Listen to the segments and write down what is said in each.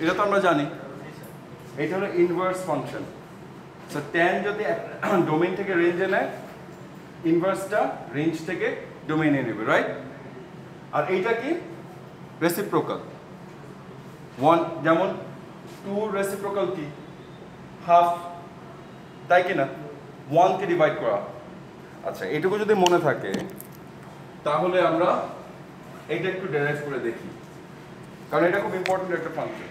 এটা তো আমরা জানি, এটা হলো ইনভার্স ফাংশন। সো tan যদি ডোমেইন থেকে রেঞ্জে নেয়, ইনভার্সটা রেঞ্জ থেকে ডোমেইনে নেবে, রাইট? আর এইটা কি রেসিপ্রোকাল। 1 যেমন 2 রেসিপ্রোকাল কি হাফ, তাই কি না? 1 কে ডিভাইড করা। আচ্ছা, এটুকু যদি মনে থাকে তাহলে আমরা এইটা একটু ডেরাইভ করে দেখি, কারণ এটা খুব ইম্পর্টেন্ট একটা ফাংশন।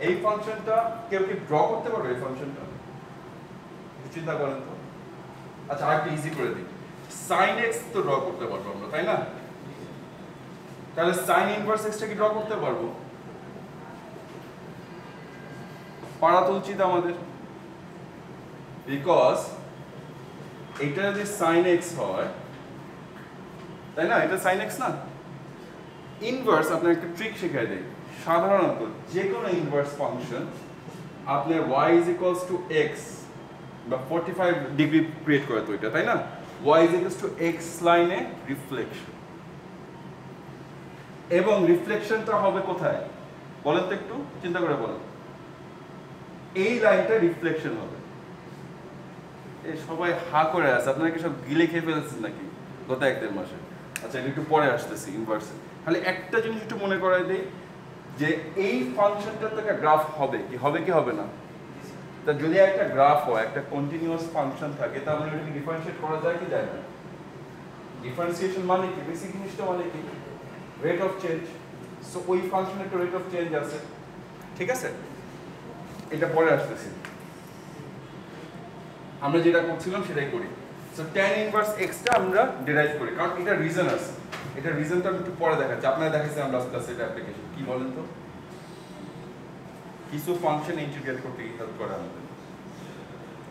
এই ফাংশনটা কেউ কি ড্র করতে পারবে? এই ফাংশনটা চিন্তা করেন তো। আচ্ছা, আরেকটু ইজি করে দিই, sin x তো ড্র করতে পারবো আমরা, তাই না? তাহলে sin ইনভার্স x টা কি ড্র করতে পারবো? পারা তো উচিত আমাদের, বিকজ এটা যদি sin x হয়, তাই না? এটা sin x না? ইনভার্স আপনার একটা ট্রিক শেখাই দেই। সাধারণত যে কোনো ইনভার্স ফাংশন আপনার y is equals to x বা 45 ডিগ্রি ক্রিয়েট করে তো এটা, তাই না? y is equals to x লাইনে রিফ্লেকশন, এবং রিফ্লেকশনটা হবে কোথায় বলেন তো, একটু চিন্তা করে বলেন। এই লাইনটা রিফ্লেকশন হবে। এই সবাই হা করে আছে, আপনারা কি সব গিলে খেয়ে ফেলছেন নাকি গত 1-1.5 মাসে? আচ্ছা, এটা একটু পরে আসতেছি ইনভার্সে। তাহলে একটা জিনিস একটু মনে করাই দেই, যে এই ফাংশনটা তো একটা গ্রাফ হবে কি, হবে কি হবে না? তা যদি একটা গ্রাফ হয়, একটা কন্টিনিউয়াস ফাংশন থাকে, তাহলে এটাকে ডিফারেন্সিয়েট করা যায় কি যায় না? ডিফারেন্সিয়েশন মানে কি? বেসিক জিনিসটা মানে কি? Rate of change. সো ওই ফাংশনের একটা রেট অফ চেঞ্জ আছে, ঠিক আছে? এটা পরে আসতেছি, আমরা যেটা করছিলাম সেটাই করি। সো tan ইনভার্স x টা আমরা ডিরাইভ করি, কারণ এটা রিজন আছে। এটা রিজনটা আমি একটু পরে দেখাচ্ছি। আপনারা দেখাচ্ছেন আমরা লাস্ট ক্লাসে এটা অ্যাপ্লিকেশন কি বলেন তো, কিছু ফাংশন ইন্টিগ্রেট করতে হেল্প করে আমাদের।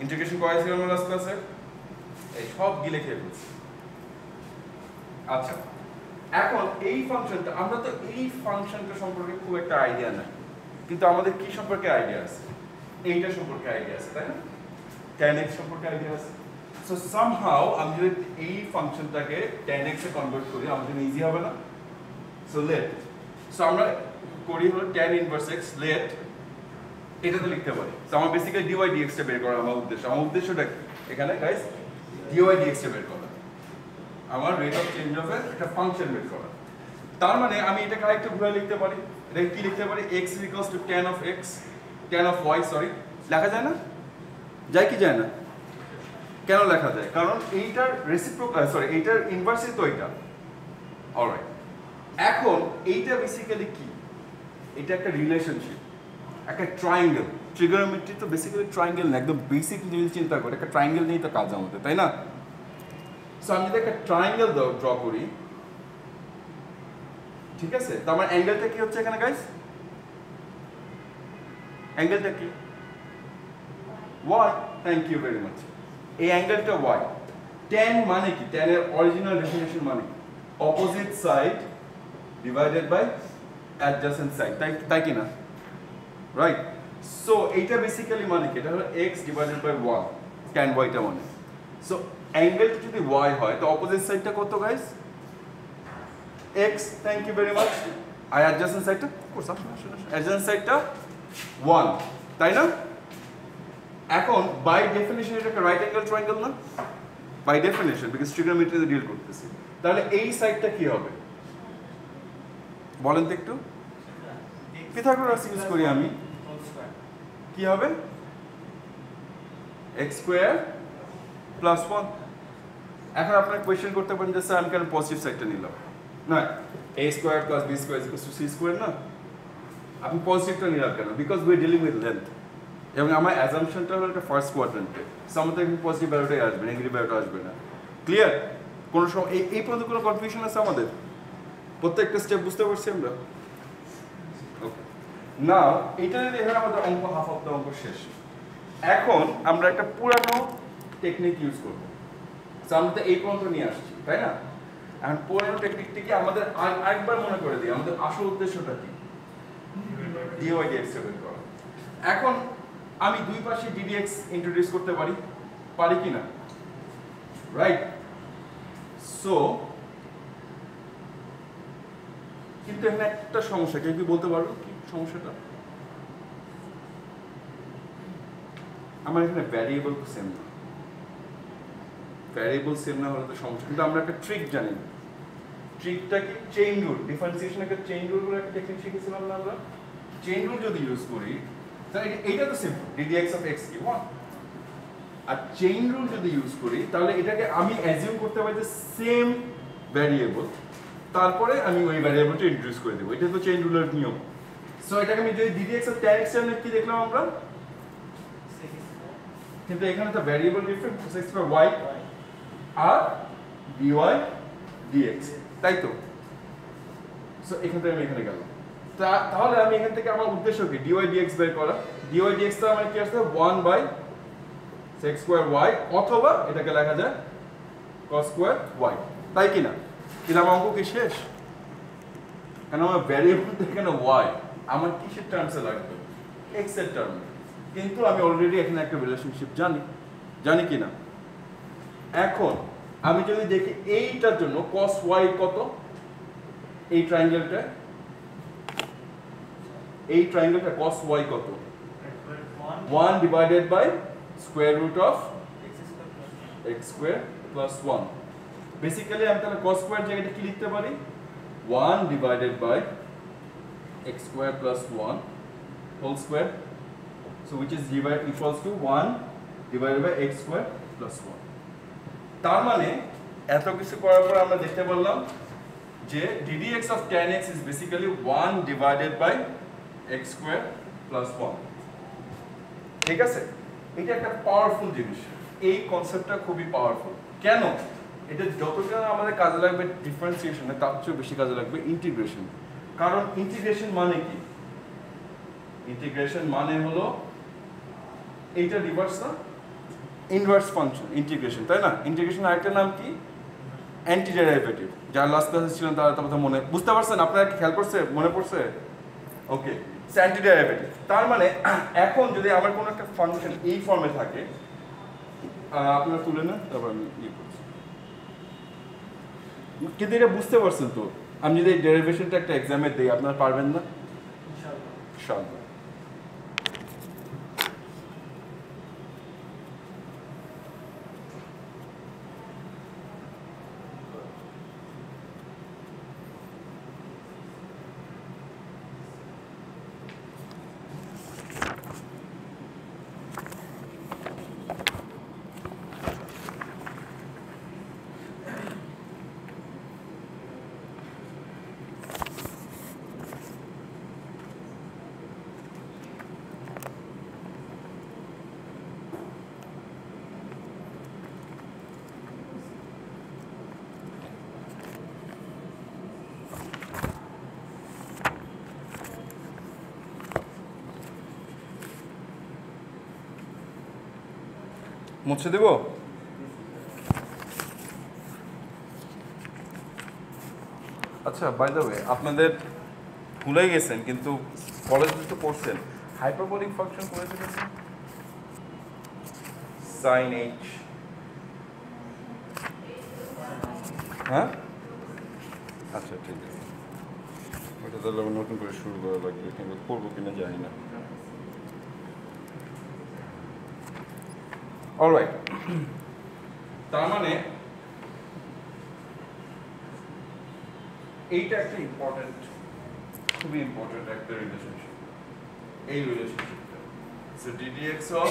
ইন্টিগ্রেশন করাইছিলাম আমরা লাস্ট ক্লাসে, এই সব গিলে খেয়ে ফেলছি। আচ্ছা, এখন এই ফাংশনটা, আমরা তো এই ফাংশনটা সম্পর্কে খুব একটা আইডিয়া নাই, কিন্তু আমাদের কি সম্পর্কে আইডিয়া আছে? এইটা সম্পর্কে আইডিয়া আছে, তাই না? tan x সম্পর্কে আইডিয়া আছে। সো সামহাউ আমি যদি এই ফাংশনটাকে tan x এ কনভার্ট করি, আমার জন্য ইজি হবে না? সো লেট, সো আমরা করি হলো tan ইনভার্স x, লেট এটাতে লিখতে পারি। সো আমার বেসিক্যালি dy dx টা বের করা আমার উদ্দেশ্য। আমার উদ্দেশ্যটা এখানে গাইস dy dx টা বের করা, আমার রেট অফ চেঞ্জ অফ একটা ফাংশন বের করা। তার মানে আমি এটাকে আরেকটু ঘুরে লিখতে পারি। এটা কি লিখতে পারি? x equals to tan of x, tan of y, sorry, লেখা যায় না? যায় কি যায় না? কেন লেখা যায়? কারণ এইটার রেসিপ্রোকাল, সরি, এইটার ইনভার্সই তো এটা। অলরাইট, এখন এইটা বেসিক্যালি কি? এটা একটা রিলেশনশিপ, একটা ট্রায়াঙ্গেল। ট্রিগোনোমেট্রি তো বেসিক্যালি ট্রায়াঙ্গেল না, একদম বেসিক যদি চিন্তা করি, একটা ট্রায়াঙ্গেল নিয়েই তো কাজ আমাদের, তাই না? সো আমি যদি একটা ট্রায়াঙ্গেল ড্র করি, ঠিক আছে, তো আমার অ্যাঙ্গেলটা কি হচ্ছে এখানে গাইস? অ্যাঙ্গেলটা কি? y, thank you very much. এই অ্যাঙ্গেলটা y। tan মানে কি? tan এর অরিজিনাল ডেফিনিশন মানে opposite side divided by adjacent side, তাই কি না? রাইট। সো এইটা বেসিক্যালি মানে কি? এটা হলো x divided by 1, tan y টা মানে। সো অ্যাঙ্গেলটা যদি y হয়, তো অপোজিট সাইডটা কত guys? x, thank you very much. আর অ্যাডজাসেন্ট সাইডটা কোর্স অ্যাডজাসেন্ট সাইডটা 1, তাই না? এখন বাই ডেফিনিশন এটা একটা রাইট অ্যাঙ্গেল ট্রায়াঙ্গেল না? বাই ডেফিনিশন, বিকজ ট্রিগোনোমেট্রিতে ডিল করতেছি। তাহলে এই সাইডটা কি হবে বলেন তো একটু? পিথাগোরাস ইউজ করি আমি, কি হবে? x square plus 1। এখন আপনারা কোয়েশ্চেন করতে পারেন যে স্যার আমি কেন পজিটিভ সাইডটা নিলাম? না, a square plus b square equals to c square না? আপনি পজিটিভটা নিলাম কেন? Because we are dealing with length, এবং আমার অ্যাজাম্পশনটা হলো একটা ফার্স্ট কোয়াড্রেন্টে। সো আমাদের পজিটিভ ভ্যালুটাই আসবে, নেগেটিভ ভ্যালুটা আসবে না। ক্লিয়ার? কোনো সময় এই পর্যন্ত কোনো কনফিউশন আছে আমাদের? প্রত্যেকটা স্টেপ বুঝতে পারছি আমরা? ওকে, নাও এটা যদি এখানে আমাদের অঙ্ক, হাফ অফ দ্য অঙ্ক শেষ। এখন আমরা একটা পুরানো টেকনিক ইউজ করবো। সো আমরা তো এই পর্যন্ত নিয়ে আসছি, তাই না? এখন পুরানো টেকনিকটিকে আমাদের আরেকবার মনে করে দিই, আমাদের আসল উদ্দেশ্যটা কি? dy dx বের করা। এখন আমি দুই পাশে ddx ইন্ট্রোডিউস করতে পারি, পারি কি না? রাইট। সো কিন্তু এখানে একটা সমস্যা, কেউ কি বলতে পারবে কি সমস্যাটা? আমার এখানে ভ্যারিয়েবল তো সেম না, ভ্যারিয়েবল সেম না হলে তো সমস্যা। কিন্তু আমরা একটা ট্রিক জানি, ট্রিকটা কি? Chain rule. ডিফারেন্সিয়েশন একটা চেইন রুল বলে একটা টেকনিক শিখেছিলাম না আমরা? চেইন রুল যদি ইউজ করি তাহলে এইটা তো সিম্পল, ddx of x কি 1। আর চেইন রুল যদি ইউজ করি তাহলে এটাকে আমি অ্যাজিউম করতে পারি যে সেম ভ্যারিয়েবল, তারপরে আমি ওই ভ্যারিয়েবলটা ইন্ট্রোডিউস করে দেবো। এটা তো চেইন রুলের নিয়ম। সো এটাকে আমি যদি ddx of tan x এর কি দেখলাম আমরা? কিন্তু এখানে তো variable different, cos x y আর dy dx, তাই তো? সো এখান থেকে আমি এখানে গেলাম। তাহলে আমি এখান থেকে আমার উদ্দেশ্য কি? dy dx বের করা। dy dx তো আমার কি আসছে 1/sec square y, অথবা এটাকে লেখা যায় cos square y, তাই কি না? কিন্তু আমার অঙ্ক কি শেষ? কারণ আমার ভ্যারিয়েবল এখানে y, আমার কিসের টার্মসে লাগবে? x এর টার্মে। কিন্তু আমি অলরেডি এখানে একটা রিলেশনশিপ জানি কি না? এখন আমি যদি দেখি এইটার জন্য cos y কত, এই ট্রায়াঙ্গেলটা cos y কত? 1 divided by square root of x square plus 1। Basically আমি তাহলে cos square জায়গাটা কি লিখতে পারি? 1 divided by x square plus 1 whole square, so which is equals to 1 divided by x square plus 1। তার মানে এত কিছু করার পর আমরা দেখতে পারলাম যে ddx of tan x is basically 1 divided by x square plus 1। ঠিক আছে? এটা একটা পাওয়ারফুল জিনিস, এই কনসেপ্টটা খুবই পাওয়ারফুল। কেন? এটা যতটা আমাদের কাজে লাগবে ডিফারেন্সিয়েশনে, তার চেয়ে বেশি কাজে লাগবে ইন্টিগ্রেশন। কারণ ইন্টিগ্রেশন মানে কি? ইন্টিগ্রেশন মানে হলো এইটা রিভার্স না, ইনভার্স ফাংশন ইন্টিগ্রেশন, তাই না? ইন্টিগ্রেশন আরেকটা নাম কি? Anti derivative. যারা লাস্ট ক্লাসে ছিলেন তারা তো কথা মনে বুঝতে পারছেন? আপনারা কি খেয়াল করছে? মনে পড়ছে? ওকে, অ্যান্টি ডেরিভেটিভ। তার মানে এখন যদি আমার কোনো একটা ফাংশন এই ফর্মে থাকে, আপনারা তুলে নেন, তারপর আমি ইয়ে করছি। কিন্তু এটা বুঝতে পারছেন তো? আমি যদি এই ডেরিভেশনটা একটা এক্সামে দিই, আপনারা পারবেন না? ইনশাআল্লাহ। মুছে দেব? আচ্ছা, বাই দ্য ওয়ে, আপনাদের ভুলে গেছেন কিন্তু কলেজে তো পড়ছেন, হাইপারবোলিক ফাংশন করে ফেলেছেন? sin h, হ্যাঁ? আচ্ছা ঠিক আছে, ওটা তাহলে আবার নতুন করে শুরু করা লাগবে, কিন্তু করবো কিনা জানি না। অলরাইট, তার মানে এইটা একটা ইম্পর্টেন্ট, খুবই ইম্পর্টেন্ট একটা রিলেশনশিপ, এই রিলেশনশিপটা। So ddx of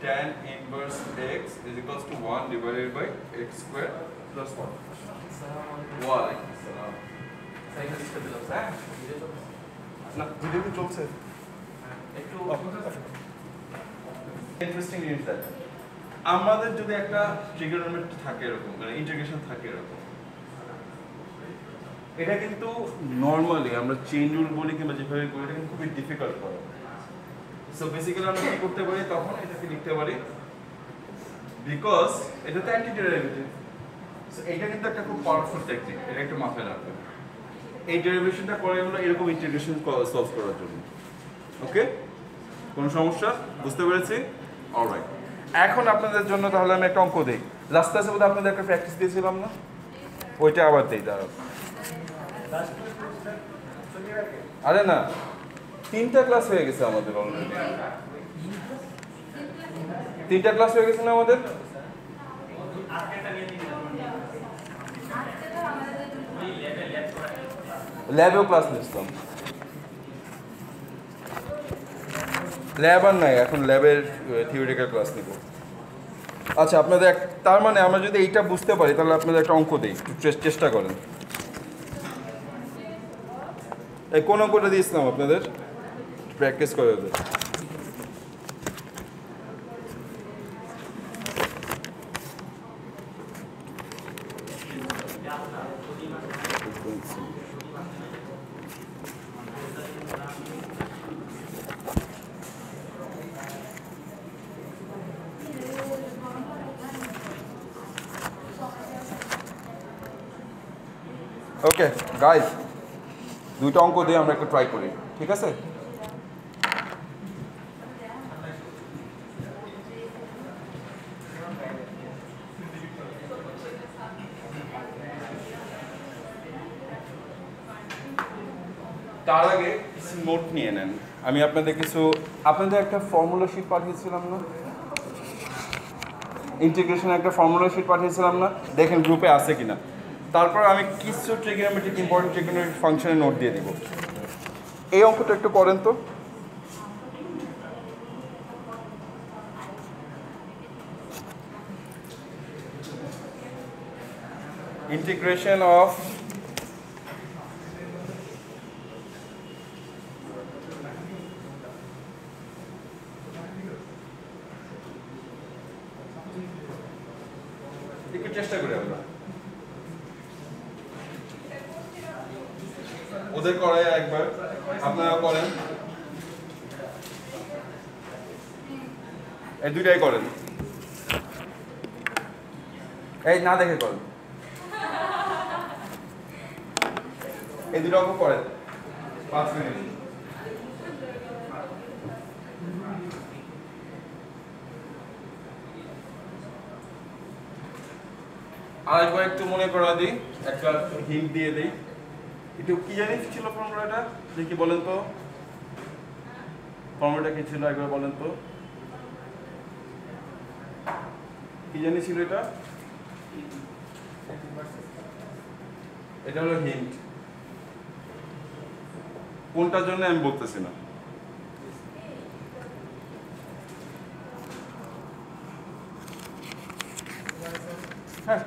tan inverse x is equals to 1 divided by x square plus 1. ওয়ালাইকুম আসসালাম। না, ভিডিও কি চলছে? একটু ইন্টারেস্টিং জিনিস আছে। আমাদের যদি একটা ট্রিগোনোমেট্রি থাকে এরকম, মানে ইন্টিগ্রেশন থাকে এরকম, এটা কিন্তু নরমালি আমরা চেইন রুল বলি কিংবা যেভাবে করি, এটা কিন্তু খুবই ডিফিকাল্ট করা। সো বেসিক্যালি আমরা কি করতে পারি তখন? এটাকে লিখতে পারি, বিকজ এটা তো অ্যান্টি ডেরিভেটিভ। সো এটা কিন্তু একটা খুব পাওয়ারফুল টেকনিক, এটা একটু মাথায় রাখবেন। এই ডেরিভেশনটা করে হলো এরকম ইন্টিগ্রেশন সলভ করার জন্য। ওকে, কোনো সমস্যা? বুঝতে পেরেছি? অলরাইট, এখন আপনাদের জন্য তাহলে আমি একটা অঙ্ক দিই। লাস্ট ক্লাসে বোধহয় আপনাদের একটা প্র্যাকটিস দিয়েছিলাম না? ওইটা আবার দিই, দাঁড়াও। আরে না, তিনটা ক্লাস হয়ে গেছে আমাদের অলরেডি। তিনটা ক্লাস হয়ে গেছে না আমাদের? ল্যাবেও ক্লাস নিচ্ছিলাম। ল্যাব আর নাই, এখন ল্যাবের থিওরিটিক্যাল ক্লাস নিব। আচ্ছা আপনাদের তার মানে আমরা যদি এইটা বুঝতে পারি তাহলে আপনাদের একটা অঙ্ক দিই, একটু চেষ্টা করেন। এই কোন অঙ্কটা দিয়েছিলাম আপনাদের? প্র্যাকটিস করে দেবেন। ওকে গাইজ, দুইটা অঙ্ক দিয়ে আমরা একটু ট্রাই করি, ঠিক আছে? তার আগে কিছু নোট নিয়ে নেন। আমি আপনাদের একটা ফর্মুলা শিট পাঠিয়েছিলাম না, ইন্টিগ্রেশন একটা ফর্মুলা শিট পাঠিয়েছিলাম না, দেখেন গ্রুপে আছে কিনা। তারপর আমি কিছু ট্রিগোনোমেট্রিক ইম্পর্টেন্ট ট্রিগোনোমেট্রিক ফাংশনের নোট দিয়ে দিব। এই অঙ্কটা একটু করেন তো। ইন্টিগ্রেশন অফ একটু চেষ্টা করি আমরা, ওদের করাই একবার, আপনারা করেন, এই দুইটাই করেন, এই না দেখে করেন, এই দুটো অঙ্ক করেন 5 মিনিট। আরেকবার একটু মনে করা দিই, একটা হিন্ট দিয়ে দিই। একটু কি জানিস ছিল ফর্মুলাটা, দেখি বলেন তো, ফর্মুলাটা কি ছিল একবার বলেন তো, কি জানি ছিল এটা? এটা হলো হিন্ট, কোনটার জন্য আমি বলতেছি না। হ্যাঁ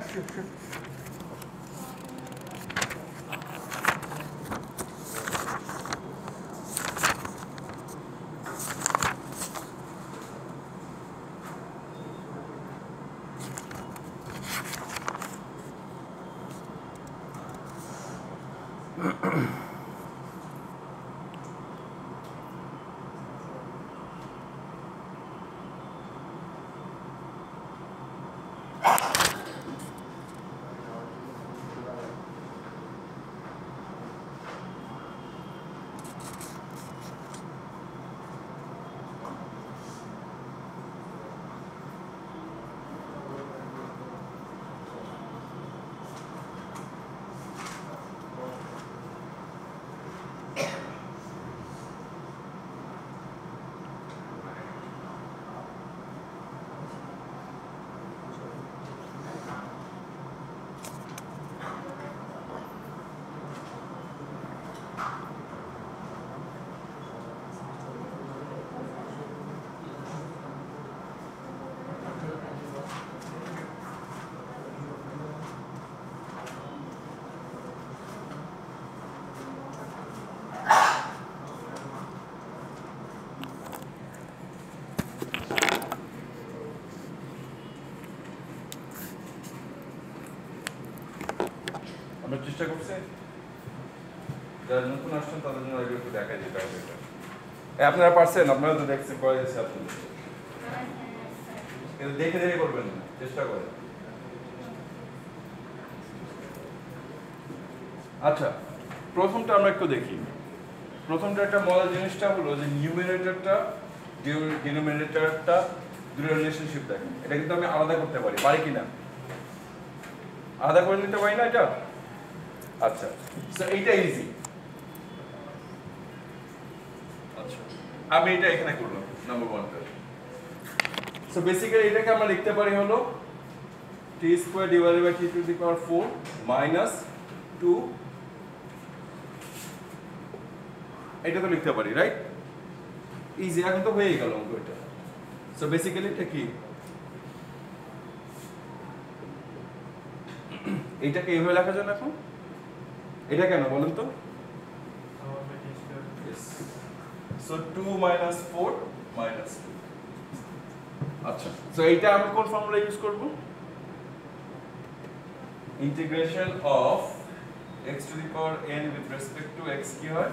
আমরা চেষ্টা করছি, যারা নতুন আসছেন তাদের জন্য আগে একটু দেখা যেতে হবে। আপনারা পারছেন, আপনারা তো দেখছেন করে দিচ্ছে আপনাদের, কিন্তু দেখে দেখে করবেন না, চেষ্টা করেন। আচ্ছা প্রথমটা আমরা একটু দেখি। প্রথমটা একটা মজার জিনিসটা হলো যে নিউমারেটরটা ডিনোমিনেটরটা দুটো রিলেশনশিপ দেখেন। এটা কিন্তু আমি আলাদা করতে পারি, পারি কিনা? আলাদা করে নিতে পারি না এটা? আচ্ছা এইটা ইজি। আচ্ছা আমি এটা এখানে করলাম নাম্বার 1টা সো বেসিক্যালি এটাকে আমরা লিখতে পারি হলো t square divided by t to the power 4 minus 2 এটা তো লিখতে পারি রাইট ইজি এখন তো হয়ে গেল অঙ্ক এটা সো বেসিক্যালি এটা কি এটাকে এইভাবে লেখা যায় না এখন এটা কেন বলেন তো সো 2 মাইনাস 4 মাইনাস 2 আচ্ছা সো এইটা আমরা কোন ফর্মুলা ইউজ করব integration of x to the power n with respect to x square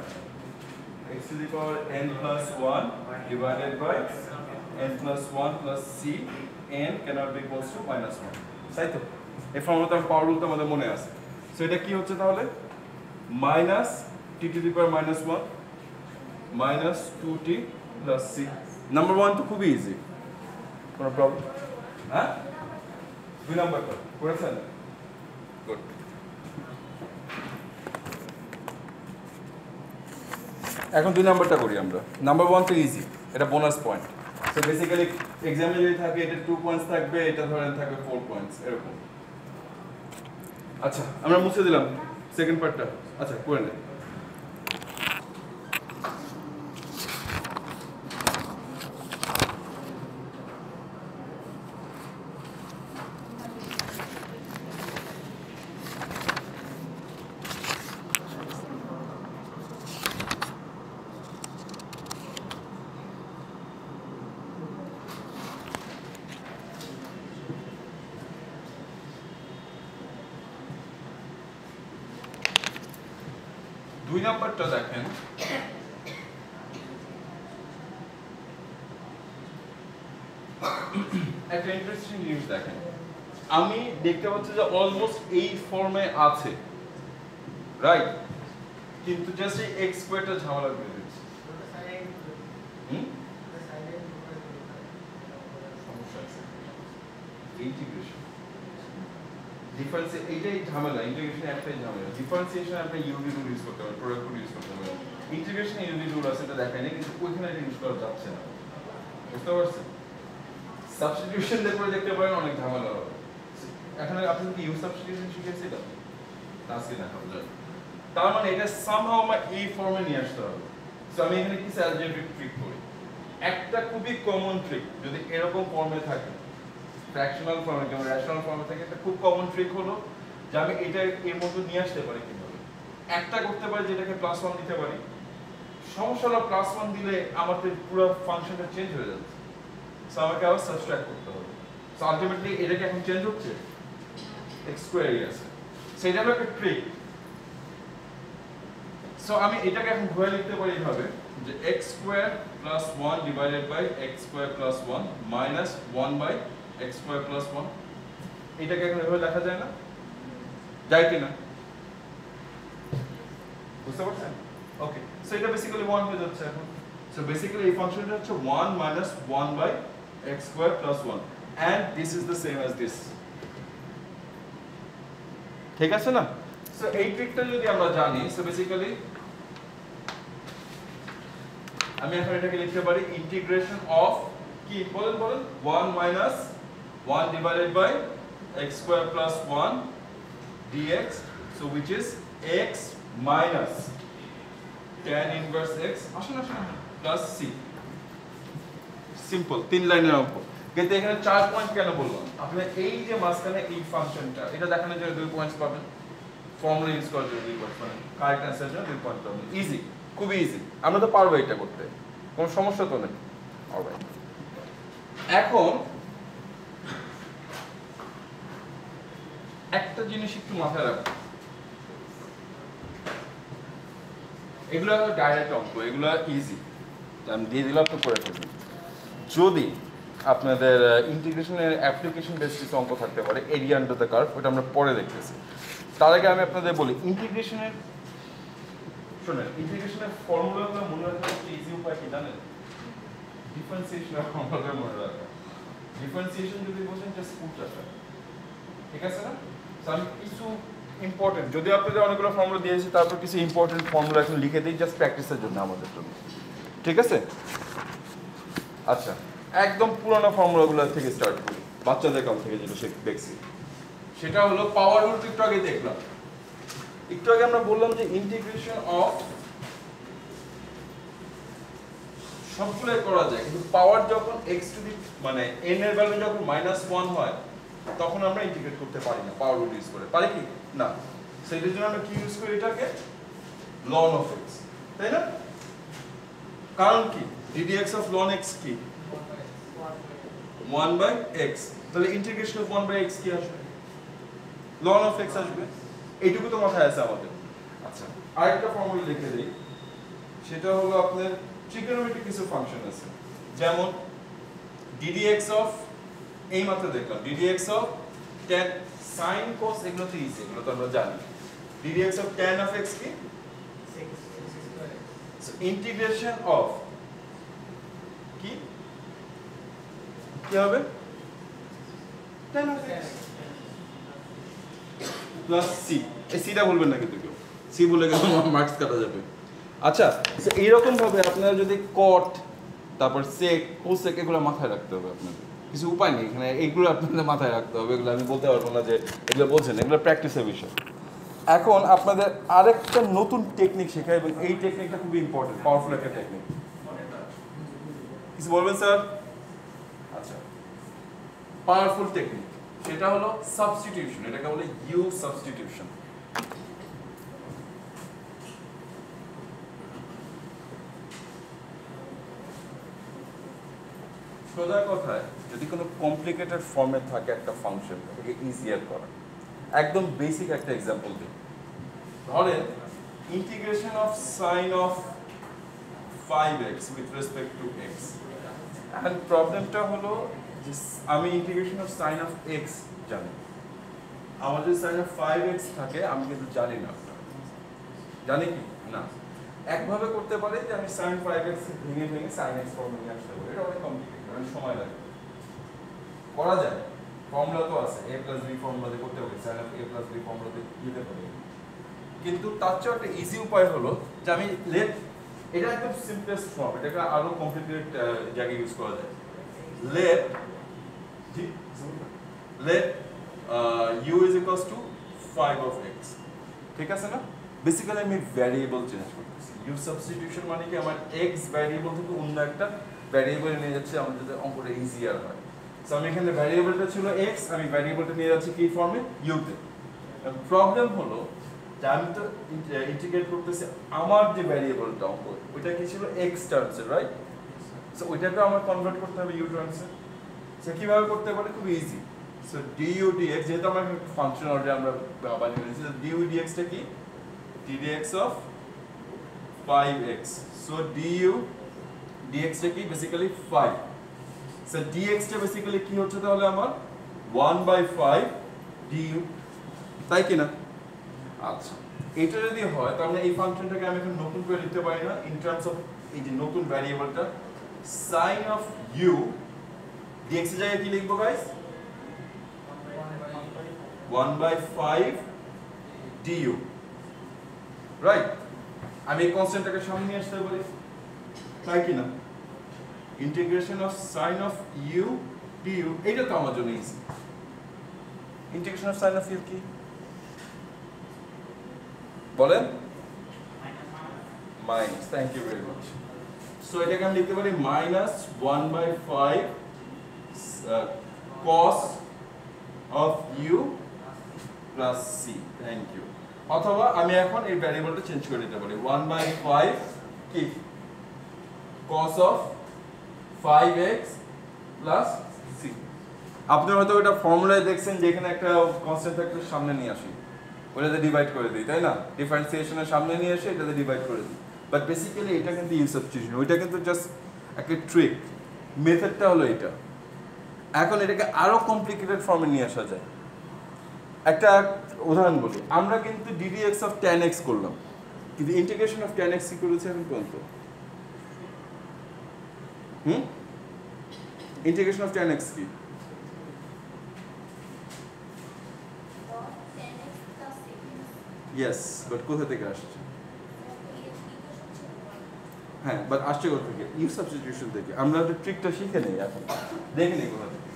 x to the power n plus 1 divided by n plus 1 plus c n cannot be equals to minus 1 তাই তো এই ফর্মুলাটা পাওয়ার rule তো আমাদের মনে আছে so এটা কি হচ্ছে তাহলে minus t to the power minus 1 minus 2t plus c number 1 তো খুবই ইজি কোনো প্রবলেম হ্যাঁ দুই নাম্বারটা করেছেন গুড এখন দুই নাম্বারটা করি আমরা নাম্বার 1 তো ইজি এটা বোনাস পয়েন্ট সো বেসিক্যালি এক্সামে যদি থাকে এটা 2 পয়েন্টস থাকবে এটা ধরেন থাকবে 4 পয়েন্টস এরকম আচ্ছা আমরা মুছে দিলাম সেকেন্ড পার্টটা আচ্ছা করে নেন দুই নাম্বারটা দেখেন একটা ইন্টারেস্টিং জিনিস দেখেন আমি দেখতে পাচ্ছি যে অলমোস্ট এই ফর্মে আছে রাইট কিন্তু জাস্ট এই x স্কয়ারটা ঝামেলা করে দিচ্ছে সমস্যা আছে ইন্টিগ্রেশন ডিফারেন্সিয়েশন এইটাই ঝামেলা ইন্টিগ্রেশন একটাই ঝামেলা ডিফারেন্সিয়েশন আপনি ইউভি রুল ইউজ করতে পারেন প্রোডাক্ট রুল ইউজ করতে পারেন ইন্টিগ্রেশন ইউভি রুল আছে এটা দেখায় না কিন্তু ওইখানে এটা ইউজ করা যাচ্ছে না বুঝতে পারছেন সাবস্টিটিউশন দিয়ে করে দেখতে পারেন অনেক ঝামেলা হবে এখানে আপনি কি ইউজ সাবস্টিটিউশন শিখেছিলেন আজকে দেখাবো তার মানে এটা সামহাউ আমার এই ফর্মে নিয়ে আসতে হবে সো আমি এখানে কি অ্যালজেব্রিক ট্রিক করি একটা খুবই কমন ট্রিক যদি এরকম ফর্মে থাকে ফ্র্যাকশনাল ফর্মে কিংবা রেশনাল ফর্মে থাকে একটা খুব কমন ট্রিক হলো যে আমি এটা এর মধ্যে নিয়ে আসতে পারি কিভাবে একটা করতে পারি যেটাকে +1 দিতে পারি সমস্যা হলো +1 দিলে আমাদের পুরো ফাংশনটা চেঞ্জ হয়ে যাচ্ছে সো আমাকে আবার সাবট্রাক্ট করতে হবে সো আলটিমেটলি এটাকে এখন চেঞ্জ হচ্ছে x স্কয়ারই আছে সো এটা হলো একটা ট্রিক সো আমি এটাকে এখন ঘুরে লিখতে পারি এইভাবে যে x square + 1 divided by x square + 1 minus 1 by x square + 1 এটাকে এখন এভাবে লেখা যায় না যায় কি না বুঝতে পারছেন ওকে সো এটা বেসিক্যালি 1 হয়ে যাচ্ছে এখন সো বেসিক্যালি এই ফাংশনটা হচ্ছে 1 minus 1 by x square + 1 and this is the same as this ঠিক আছে না সো এই ট্রিকটা যদি আমরা জানি সো বেসিক্যালি আমি এখন এটাকে লিখতে পারি ইন্টিগ্রেশন অফ কি বলেন 1 minus 1 divided by x square + 1 dx so which is x minus tan inverse x আসুন প্লাস c সিম্পল তিন লাইনের অঙ্ক কিন্তু এখানে 4 পয়েন্ট কেন বললাম আপনি এই যে মাঝখানে এই ফাংশনটা এটা দেখানোর জন্য 2 পয়েন্টস পাবেন ফর্মুলা ইউজ করার জন্য 2 পয়েন্টস পাবেন কারেক্ট অ্যানসারের জন্য 2 পয়েন্ট পাবেন ইজি খুবই ইজি আমরা তো পারবো এটা করতে কোনো সমস্যা তো নেই অলরাইট এখন একটা জিনিস একটু মাথায় রাখবেন এগুলো ডাইরেক্ট অঙ্ক এগুলো ইজি আমি দিয়ে দিলাম তো করে ফেলবেন যদি আপনাদের ইন্টিগ্রেশনের অ্যাপ্লিকেশন বেসড কিছু অঙ্ক থাকতে পারে এরিয়া আন্ডার দ্য কার্ভ ওটা আমরা পরে দেখতেছি তার আগে আমি আপনাদের বলি ইন্টিগ্রেশনের শুনেন ইন্টিগ্রেশনের ফর্মুলাগুলো মনে রাখার একটা ইজি উপায় কি জানেন ডিফারেন্সিয়েশনের ফর্মুলাটা মনে রাখা ডিফারেন্সিয়েশন যদি বলেন জাস্ট পুট রাখা ঠিক আছে না আমি কিছু ইম্পর্টেন্ট যদি আপনাদের অনেকগুলো ফর্মুলা দিয়েছি তারপর কিছু ইম্পর্টেন্ট ফর্মুলা এখন লিখে দিই জাস্ট প্র্যাকটিসের জন্য আমাদের জন্য ঠিক আছে? আচ্ছা, একদম পুরোনো ফর্মুলাগুলো থেকে স্টার্ট করি, বাচ্চাদের কাল থেকে যেটা দেখছি। সেটা হলো পাওয়ার রুল। একটু আগে দেখলাম, একটু আগে আমরা বললাম যে ইন্টিগ্রেশন অফ সবগুলোই করা যায়, কিন্তু পাওয়ার যখন x টু দি মানে n এর ভ্যালু যখন -1 হয় তখন আমরা ইন্টিগ্রেট করতে পারি না পাওয়ার রুল ইউজ করে। পারি কি না? সেটার জন্য আমরা কি ইউজ করি এটাকে? ln of x, তাই না? কারণ কি ddx of ln x কি 1/x, তাহলে ইন্টিগ্রেশন অফ 1/x কি আসবে? ln of x আসবে। এইটুকু তো মাথায় আছে আমাদের। আচ্ছা, আরেকটা ফর্মুলা লিখে দেই, সেটা হলো আপনার ট্রিগোনোমেট্রিক কিছু ফাংশন আছে, যেমন ddx অফ, এই মাত্র দেখলাম ddx of tan sin cos, এগুলো তো ইজি, এগুলো তো আমরা জানি। ddx of tan of x কি সো ইন্টিগ্রেশন অফ কি কি হবে tan of x plus c। এই সিটা বলবেন না কিন্তু কেউ, সি বলে গেলে মার্কস কাটা যাবে। আচ্ছা, এইরকম ভাবে আপনারা যদি কট, তারপর সেক, কোসেক এগুলো মাথায় রাখতে হবে আপনাদের, কিছু উপায় নেই এখানে, এইগুলো আপনাদের মাথায় রাখতে হবে। এগুলো আমি বলতে পারবো না যে এগুলো বলছেন, এগুলো প্র্যাকটিসের বিষয়। এখন আপনাদের আরেকটা নতুন টেকনিক শেখাই, এবং এই টেকনিকটা খুবই ইম্পর্টেন্ট, পাওয়ারফুল একটা টেকনিক। কিছু বলবেন স্যার? আচ্ছা, পাওয়ারফুল টেকনিক সেটা হলো সাবস্টিটিউশন, এটাকে বলে ইউ সাবস্টিটিউশন। সোজা কথায় যদি কোনো কমপ্লিকেটেড ফর্মে থাকে একটা ফাংশন, এটাকে ইজিয়ার করা। একদম বেসিক একটা এক্সাম্পল দিই, ধরেন integration of sine of 5x with respect to x। এখন প্রবলেমটা হলো যে আমি integration of sine of x জানি, আমার যদি সাইন অফ 5x থাকে আমি কিন্তু জানি না। জানি কি না? একভাবে করতে পারি যে আমি sin 5x ভেঙে ভেঙে sin x ফর্মে নিয়ে আসতে পারি, এটা অনেক কমপ্লিকেটেড, অনেক সময় লাগে। করা যায়, ফর্মুলা তো আছে, a + b ফর্মুলাতে করতে পারি, sin of a + b ফর্মুলাতে দিতে পারি। কিন্তু তার চেয়ে একটা ইজি উপায় হলো যে আমি লেট, এটা একদম সিম্পলেস্ট ফর্ম, এটাকে আরো কমপ্লিকেটেড জায়গায় ইউজ করা যায়। Let u is equals to 5 of x, ঠিক আছে না? বেসিক্যালি আমি ভ্যারিয়েবল চেঞ্জ করতেছি। ইউ সাবস্টিটিউশন মানে কি আমার x ভ্যারিয়েবল থেকে অন্য একটা ভ্যারিয়েবল নিয়ে যাচ্ছে, আমাদের যাতে অঙ্কটা ইজিয়ার হয়। সো আমি এখানে ভ্যারিয়েবলটা ছিল x, আমি ভ্যারিয়েবলটা নিয়ে যাচ্ছি কি ফর্মে? u তে। প্রবলেম হলো যে আমি তো ইন্টিগ্রেট করতেছি আমার যে ভ্যারিয়েবলটা অঙ্ক, ওইটা কি ছিল x টার্মসে, রাইট? সো ওইটাকে আমার কনভার্ট করতে হবে u টার্মসে। সো কিভাবে করতে পারি? খুব ইজি। সো du dx, যেহেতু আমার ফাংশন অলরেডি আমরা বানিয়ে নিয়েছি, du dx টা কি ddx of 5x, so du dx টা কি বেসিক্যালি 5, so dx টা বেসিক্যালি কি হচ্ছে তাহলে আমার 1/5 du, তাই কি না? আচ্ছা, এটা যদি হয় তাহলে এই ফাংশনটাকে আমি এখন নতুন করে লিখতে পারি না ইন টার্মস অফ এই যে নতুন ভ্যারিয়েবলটা sin of u, dx এর জায়গায় কি লিখবো গাইস? 1/5 du, right? আমি এই কনস্ট্যান্টটাকে সামনে নিয়ে আসতে পারি, তাই কি না? Integration of sine of u du, এটা তো আমার জন্য easy. Integration of sine of u কি বলেন? Minus, thank you very much. So এটাকে আমি লিখতে পারি -1/5 cos of u plus c, thank you. অথবা আমি এখন এই ভ্যারিয়েবলটা চেঞ্জ করে দিতে পারি 1/5 কি cos of 5x plus c। আপনি হয়তো এটা ফর্মুলায় দেখছেন যে এখানে একটা কনস্ট্যান্ট থাকলে সামনে নিয়ে আসি, ওটাতে ডিভাইড করে দিই, তাই না? ডিফারেন্সিয়েশনের সামনে নিয়ে এসে এটাতে ডিভাইড করে দিই। বাট বেসিক্যালি এটা কিন্তু ইউ সাবস্টিটিউশন, ওইটা কিন্তু জাস্ট একটা ট্রিক, মেথডটা হলো এটা। এখন এটাকে আরো কমপ্লিকেটেড ফর্মে নিয়ে আসা যায়। একটা উদাহরণ বলি, আমরা কিন্তু ddx of tan x করলাম, কিন্তু ইন্টিগ্রেশন অফ tan x কি করেছি এখন পর্যন্ত? ইন্টিগ্রেশন অফ tan x কি? ইয়েস, বাট কোথা থেকে আসছে? হ্যাঁ বাট আসছে কোথা থেকে? ইউ সাবস্টিটিউশন থেকে। আমরা একটা ট্রিকটা শিখে নেই এখন, দেখে নেই কোথা থেকে।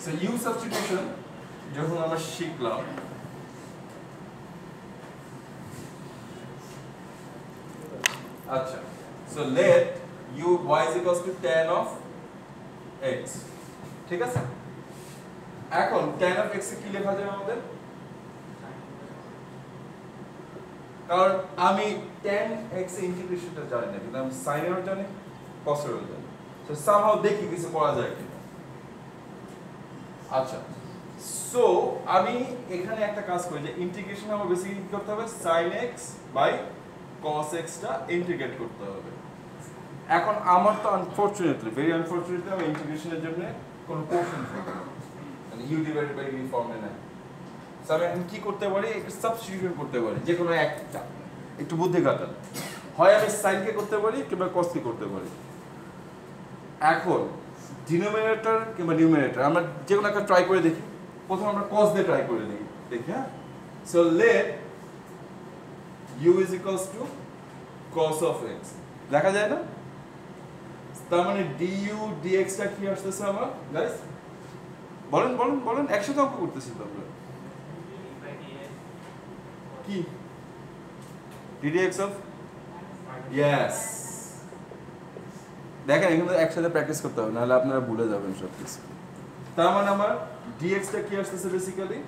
সো ইউ সাবস্টিটিউশন যখন আমরা শিখলাম, আচ্ছা so let u y is equals to tan of x, ঠিক আছে? এখন tan of x কি লেখা যায় আমাদের? কারণ আমি tan x এর ইন্টিগ্রেশনটা জানি না, কিন্তু আমি sin এর জানি, cos এর জানি। সো সামহাউ দেখি কিছু করা যায় কিনা। আচ্ছা সো আমি এখানে একটা কাজ করি যে ইন্টিগ্রেশন আমার বেসিক্যালি কি করতে হবে, sin x বাই cos x টা ইন্টিগ্রেট করতে হবে। এখন আমার তো আনফরচুনেটলি, ভেরি আনফরচুনেটলি আমি ইন্টিগ্রেশনের জন্য কোনো কোশ্চেন থাকে না, মানে u ডিভাইডেড বাই v ফর্মে নাই। সো আমি এখন কি করতে পারি, একটু সাবস্টিটিউশন করতে পারি, যে কোনো একটা, একটু বুদ্ধি খাটান। হয় আমি sin কে করতে পারি কিংবা cos কে করতে পারি। এখন ডিনোমিনেটর কিংবা নিউমিনেটর আমরা যে কোনো একটা ট্রাই করে দেখি। প্রথমে আমরা cos দিয়ে ট্রাই করে দেখি, হ্যাঁ? So let u is equals to cos of x, দেখা যায় না? তার মানে du dx টা কি আসতেছে আমার গাইস? বলেন বলেন বলেন, একসাথে অঙ্ক করতেছি তো আমরা। কি ddx of, yes, দেখেন এখানে একসাথে প্র্যাকটিস করতে হবে, নাহলে আপনারা ভুলে যাবেন সব কিছু। তার মানে আমার dx টা কি আসতেছে বেসিক্যালি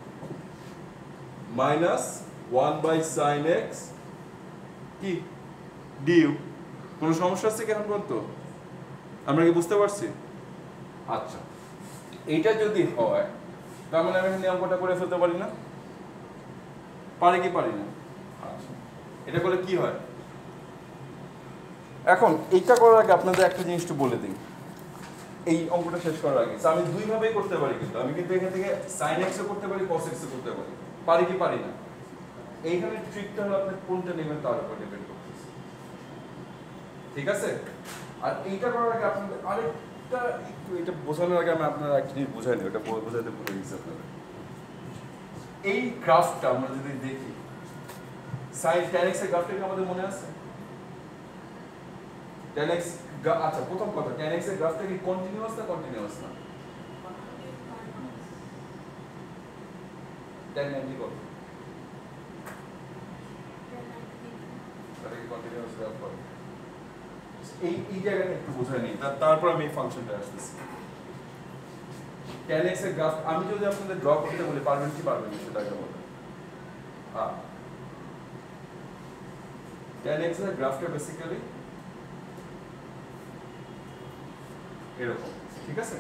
মাইনাস 1/sin x কি du। কোনো সমস্যা আছে কি এখন পর্যন্ত? আমরা কি বুঝতে পারছি? আচ্ছা এইটা যদি হয় তার মানে আমি এখানে অঙ্কটা করে ফেলতে পারি না? পারি কি পারি না? আচ্ছা এটা করলে কি হয়? এখন এইটা করার আগে আপনাদের একটা জিনিস একটু বলে দিই, এই অঙ্কটা শেষ করার আগে আমি দুই ভাবেই করতে পারি, কিন্তু আমি কিন্তু এখান থেকে sin x ও করতে পারি, cos x ও করতে পারি। পারি কি পারি না? এইখানে ট্রিকটা হলো আপনি কোনটা নেবেন তার উপর ডিপেন্ড করতেছে, ঠিক আছে? আর এইটা করার আগে আপনাদের আরেকটা একটু, এটা বোঝানোর আগে আমি আপনারা একটা জিনিস বোঝাইনি, ওটা বোঝাতে ভুলে গেছি আপনাদের। এই গ্রাফটা আমরা যদি দেখি, sin tan x এর গ্রাফটা কি আমাদের মনে আছে? tan x, আচ্ছা প্রথম কথা, tan x এর গ্রাফটা কি কন্টিনিউয়াস না কন্টিনিউয়াস না? tan 90 কত? তাহলে কি কন্টিনিউয়াস গ্রাফ হবে? এই জায়গাটা একটু বোঝাই নেই, তারপর আমি এই ফাংশনটা আসতেছি। tan x এর গ্রাফ আমি যদি আপনাদের ড্র করতে বলি, পারবেন কি পারবেন না সেটা আগে বলেন। tan x এর গ্রাফটা বেসিক্যালি এরকম, ঠিক আছে?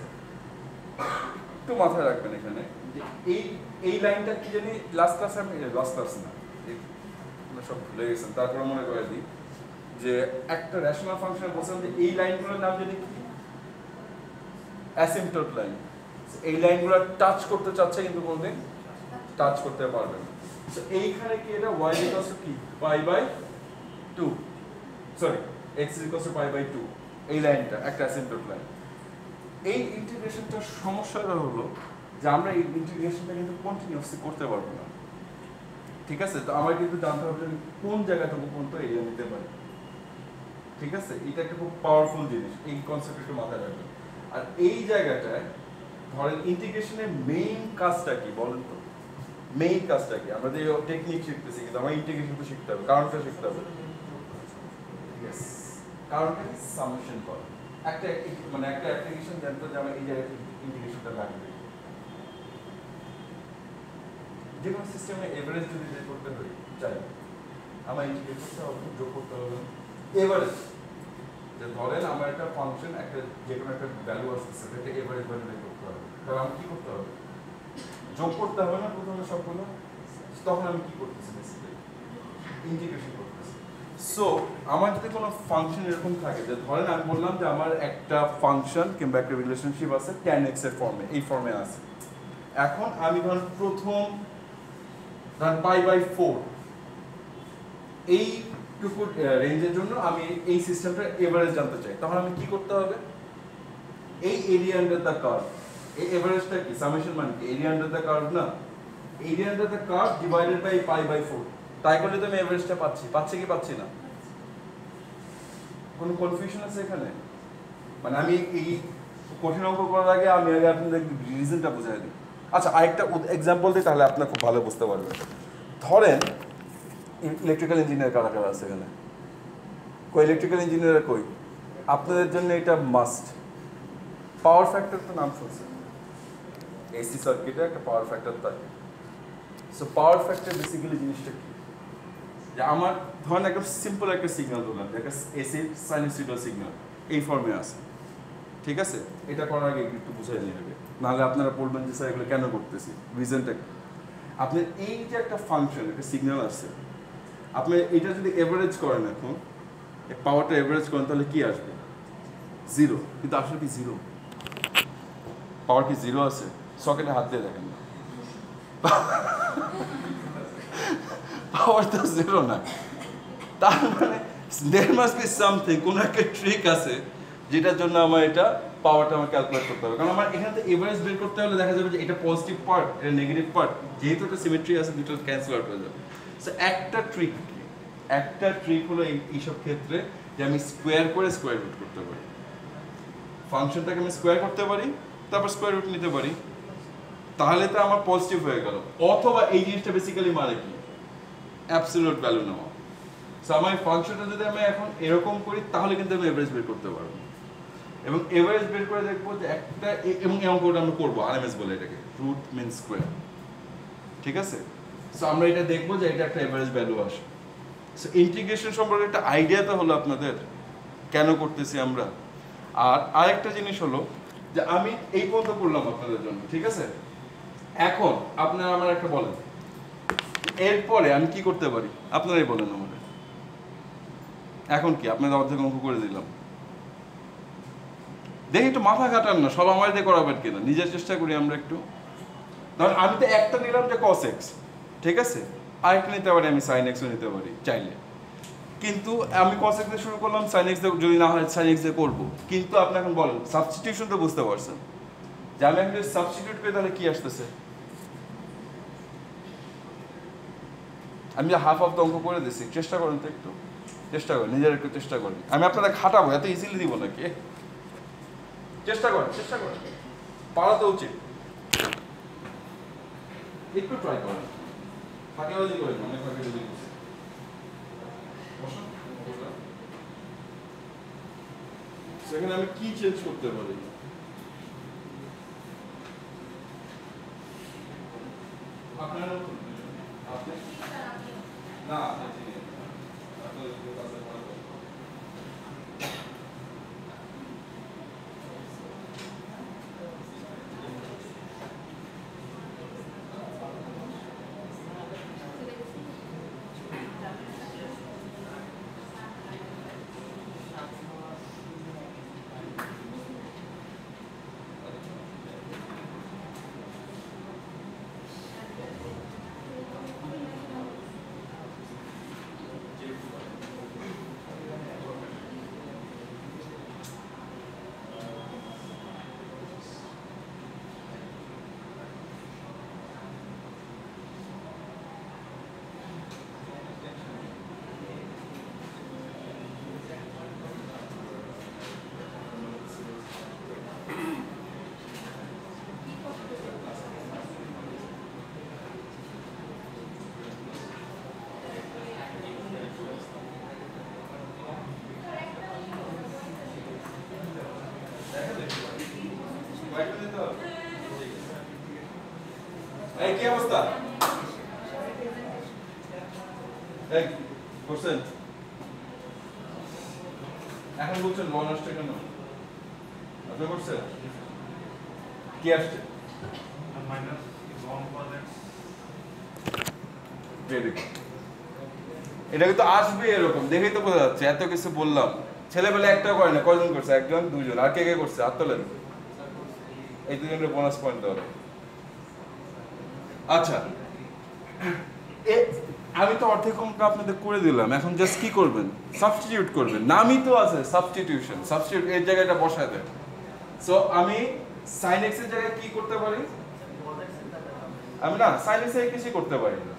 একটু মাথায় রাখবেন এখানে যে এই লাইনটা কি জানি, লাস্ট ক্লাসে আমি, লাস্ট ক্লাস না সব ভুলে গেছেন, তারপর মনে করে দিই যে একটা রেশনাল ফাংশন বলছিলাম যে এই লাইনগুলোর নাম যদি কি, অ্যাসিম্পটোট লাইন। এই লাইনগুলো টাচ করতে চাচ্ছে কিন্তু কোনদিন টাচ করতে পারবে না। তো এইখানে কি এটা y ইকুয়ালস টু কি π/2, সরি x ইকুয়ালস টু π/2, এই লাইনটা একটা অ্যাসিম্পটোট লাইন। এই ইন্টিগ্রেশনটার সমস্যাটা হলো যে আমরা এই ইন্টিগ্রেশনটা কিন্তু কন্টিনিউয়াসলি করতে পারবো না, ঠিক আছে? তো আমার কিন্তু জানতে হবে যে কোন জায়গাটুকু পর্যন্ত এরিয়া নিতে পারি, ঠিক আছে? এটা একটা খুব পাওয়ারফুল জিনিস, এই কনসেপ্ট একটু মাথায় রাখবেন। আর এই জায়গাটায় ধরেন ইন্টিগ্রেশনের মেইন কাজটা কি বলেন তো? মেইন কাজটা কি? আমরা যে টেকনিক শিখতেছি, কিন্তু আমার ইন্টিগ্রেশন তো শিখতে হবে, কারণটা শিখতে হবে। ইয়েস, কারণটা কি? সামেশন করা। একটা মানে একটা অ্যাপ্লিকেশন জানতো যে আমার এই জায়গায় ইন্টিগ্রেশনটা লাগবে। যে কোনো সিস্টেমে এভারেজ যদি বের করতে হয় চাই, আমার ইন্টিগ্রেট করতে হবে, যোগ করতে হবে এভারেজ। যে ধরেন আমার একটা ফাংশন, একটা যে কোনো একটা ভ্যালু আসছে, সেটাকে এভারেজ ভ্যালু বের করতে হবে, তাহলে আমি কি করতে হবে? যোগ করতে হবে না প্রথমে সবগুলো? তখন আমি কি করতেছি? বেসিক্যালি ইন্টিগ্রেশন করতেছি। সো আমার যদি কোনো ফাংশন এরকম থাকে, যে ধরেন আমি বললাম যে আমার একটা ফাংশন কিংবা একটা রিলেশনশিপ আছে tan x এর ফর্মে, এই ফর্মে আছে। এখন আমি ধরেন প্রথম ধরেন π/4 এইটুকু রেঞ্জের জন্য আমি এই সিস্টেমটা এভারেজ জানতে চাই, তখন আমি কি করতে হবে? এই এরিয়া আন্ডার দ্য কার্ভ, এই এভারেজটা কি? সামেশন মানে কি? এরিয়া আন্ডার দ্য কার্ভ না, area under the curve divided by π/4। তাই করলে তো আমি এভারেজটা পাচ্ছি কি পাচ্ছি না? কোনো কনফিউশন আছে এখানে? মানে আমি এই কঠিন অঙ্ক করার আগে আমি আগে আপনাদের রিজনটা বুঝাই দিই। আচ্ছা, আরেকটা এক্সাম্পল দিই, তাহলে আপনার খুব ভালো বুঝতে পারবেন। ধরেন ইলেকট্রিক্যাল ইঞ্জিনিয়ার কারা কারা আছে এখানে? কই ইলেকট্রিক্যাল ইঞ্জিনিয়ার কই? আপনাদের জন্য এটা মাস্ট। পাওয়ার ফ্যাক্টর তো নাম শুনছেন, এসি সার্কিটে একটা পাওয়ার ফ্যাক্টর থাকে। সো পাওয়ার ফ্যাক্টর বেসিক্যালি জিনিসটা কি? যে আমার ধরেন একটা সিম্পল একটা সিগন্যাল ধরলাম, একটা এসি সাইনুসয়েডাল সিগন্যাল এই ফর্মে আছে, ঠিক আছে? এটা করার আগে একটু বুঝাই নিয়ে হবে, নাহলে আপনারা বলবেন যে স্যার এগুলো কেন করতেছি, রিজনটা কি? আপনার এই যে একটা ফাংশন, একটা সিগন্যাল আছে, আপনি এটা যদি এভারেজ করেন, এখন পাওয়ারটা এভারেজ করেন, তাহলে কি আসবে? জিরো। কিন্তু আসলে কি জিরো? পাওয়ার কি জিরো আছে? সকেটে হাত দিয়ে দেখেন না, পাওয়ার তো জিরো না। তার মানে দেয়ার মাস্ট বি সামথিং, কোনো একটা ট্রিক আছে যেটার জন্য আমার এটা পাওয়ারটা আমার ক্যালকুলেট করতে হবে। কারণ আমার এখানে তো এভারেজ বের করতে হলে দেখা যাবে যে এটা পজিটিভ পার্ট, এটা নেগেটিভ পার্ট, যেহেতু একটা সিমেট্রি আছে, দুটো ক্যান্সেল আউট হয়ে যাবে। সো একটা ট্রিক হলো এইসব ক্ষেত্রে যে আমি স্কোয়ার করে স্কোয়ার রুট করতে পারি, ফাংশনটাকে আমি স্কোয়ার করতে পারি, তারপর স্কোয়ার রুট নিতে পারি, তাহলে তো আমার পজিটিভ হয়ে গেল। অথবা এই জিনিসটা বেসিক্যালি মানে কি? অ্যাবসলিউট ভ্যালু নেওয়া। সো আমার ফাংশনটা যদি আমি এখন এরকম করি, তাহলে কিন্তু আমি এভারেজ বের করতে পারবো, এবং এভারেজ বের করে দেখবো যে একটা, এবং এই অঙ্কটা আমরা করবো আরএমএস বলে এটাকে, রুট মিন স্কোয়ার, ঠিক আছে? সো আমরা এটা দেখবো যে এটা একটা এভারেজ ভ্যালু আসে। সো ইন্টিগ্রেশন সম্পর্কে একটা আইডিয়া তো হলো আপনাদের কেন করতেছি আমরা। আর আরেকটা জিনিস হলো যে আমি এই পর্যন্ত করলাম আপনাদের জন্য, ঠিক আছে? এখন আপনারা আমার একটা বলেন, এরপরে আমি কি করতে পারি? আপনারাই বলেন আমাদের। এখন কি আপনাদের অর্ধেক অঙ্ক করে দিলাম, দেখি একটু মাথা কাটান না, সব আমার দিয়ে করাবেন কিনা, নিজের চেষ্টা করি আমরা একটু। ধরেন আমি তো একটা নিলাম যে cos x, ঠিক আছে? আরেকটা নিতে পারি, আমি sin x ও নিতে পারি চাইলে, কিন্তু আমি cos x দিয়ে শুরু করলাম, sin x দিয়ে যদি না হয় sin x দিয়ে করবো। কিন্তু আপনি এখন বলেন, সাবস্টিটিউশন তো বুঝতে পারছেন যে আমি এখন যদি সাবস্টিটিউট করি তাহলে কি আসতেছে? আমি হাফ অফ দ্য অঙ্ক করে দিচ্ছি, চেষ্টা করেন তো একটু, চেষ্টা করেন, নিজের একটু চেষ্টা করেন। আমি আপনাদের খাটাবো, এত ইজিলি দিব নাকি? চেষ্টা করেন, পারা তো উচিত, একটু ট্রাই করেন, ফাঁকিবাজি করেন, অনেক ফাঁকিবাজি করছে। সেখানে আমি কি চেঞ্জ করতে পারি? আপনার আপনি না, আপনি চিনি এই কি অবস্থা? এই করছেন? এখন বলছেন লন আসছে কেন? আপনি করছেন? কি আসছে? Minus loan cause x। Very good. এটা কিন্তু আসবে এরকম, দেখেই তো বোঝা যাচ্ছে, এত কিছু বললাম। ছেলেবেলা একটাও করে না, কয়জন করছে? একজন, দুজন, আর কে কে করছে? হাত তোলেন। এই দুজনের বোনাস পয়েন্ট দেওয়া। আচ্ছা, আমি তো অর্ধেক অঙ্ক আপনাদের করে দিলাম, এখন জাস্ট কি করবেন? সাবস্টিটিউট করবেন। নামই তো আছে সাবস্টিটিউশন, সাবস্টিটিউট এর জায়গায় এটা বসায় দেন। সো আমি sin x এর জায়গায় কি করতে পারি? আমি না sin x এর কিছু করতে পারি না,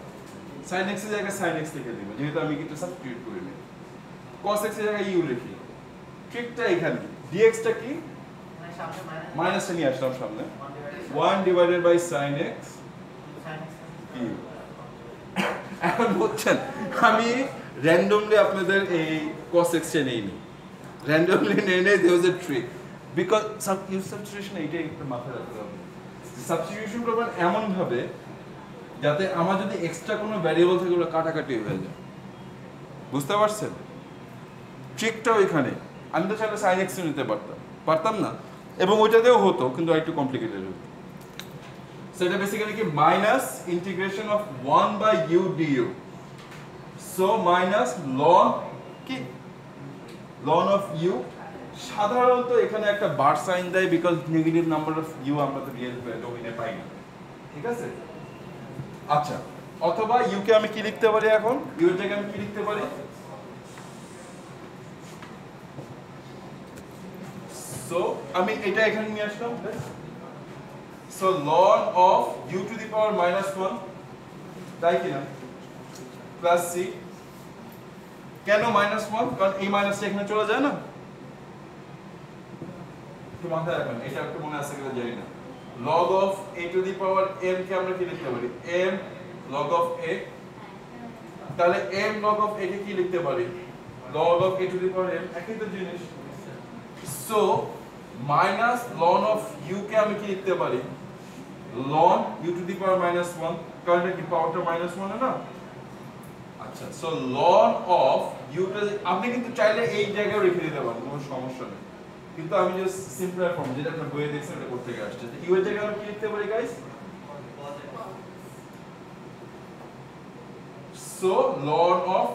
sin x এর জায়গায় sin x লিখে দিব, যেহেতু আমি কিন্তু সাবস্টিটিউট করে নিই। cos x এর জায়গায় u লিখি, ট্রিকটা এখানে dx টা কি মাইনাসটা নিয়ে আসলাম সামনে 1 divided by sin x u। এখন বুঝছেন আমি র্যান্ডমলি আপনাদের এই cos x টা নেইনি, র্যান্ডমলি নেই there was a trick because substitution এইটাই একটু মাথায় রাখতে হবে। সাবস্টিটিউশন করবেন এমন ভাবে যাতে আমার যদি এক্সট্রা কোনো ভ্যারিয়েবল থাকে ওগুলো কাটাকাটি হয়ে যায়, বুঝতে পারছেন? ট্রিকটাও এখানে। আমি তো চাইলে sin x নিতে পারতাম না, এবং ওইটাতেও হতো কিন্তু একটু কমপ্লিকেটেড হতো। সেটা বেসিক্যালি কি minus integration of 1 by u du, so minus ln কি ln অফ u। সাধারণত এখানে একটা বার সাইন দেয় because negative number of u আমরা তো রিয়েল ডোমেইনে পাই না, ঠিক আছে? আচ্ছা, অথবা u কে আমি কি লিখতে পারি এখন? u এর জায়গায় আমি কি লিখতে পারি? সো আমি এটা এখানে নিয়ে আসলাম, so ln of u to the power -1, তাই কি না, প্লাস c। কেন -1? কারণ এই মাইনাসটা এখানে চলে যায় না। একটু মাথায় রাখবেন, এটা একটু মনে আছে কিনা জানি না। log of a two the power m কে আমরা কি লিখতে পারি? m log of a। তাহলে m log of a কে কি লিখতে পারি? log of a two the power m, একই তো জিনিস। So minus ln of u কে আমি কি লিখতে পারি? ln u to the power -1, কারণ এটা কি পাওয়ারটা -1 না? আচ্ছা, সো ln of u টা আপনি কিন্তু চাইলে এই জায়গায় রেখে দিতে পারেন, কোনো সমস্যা নেই, কিন্তু আমি জাস্ট সিম্পলার ফর্ম যেটা আপনারা বইয়ে দেখছেন এটা করতে গিয়ে আসছে। u এর জায়গায় আমি কি লিখতে পারি guys? So ln of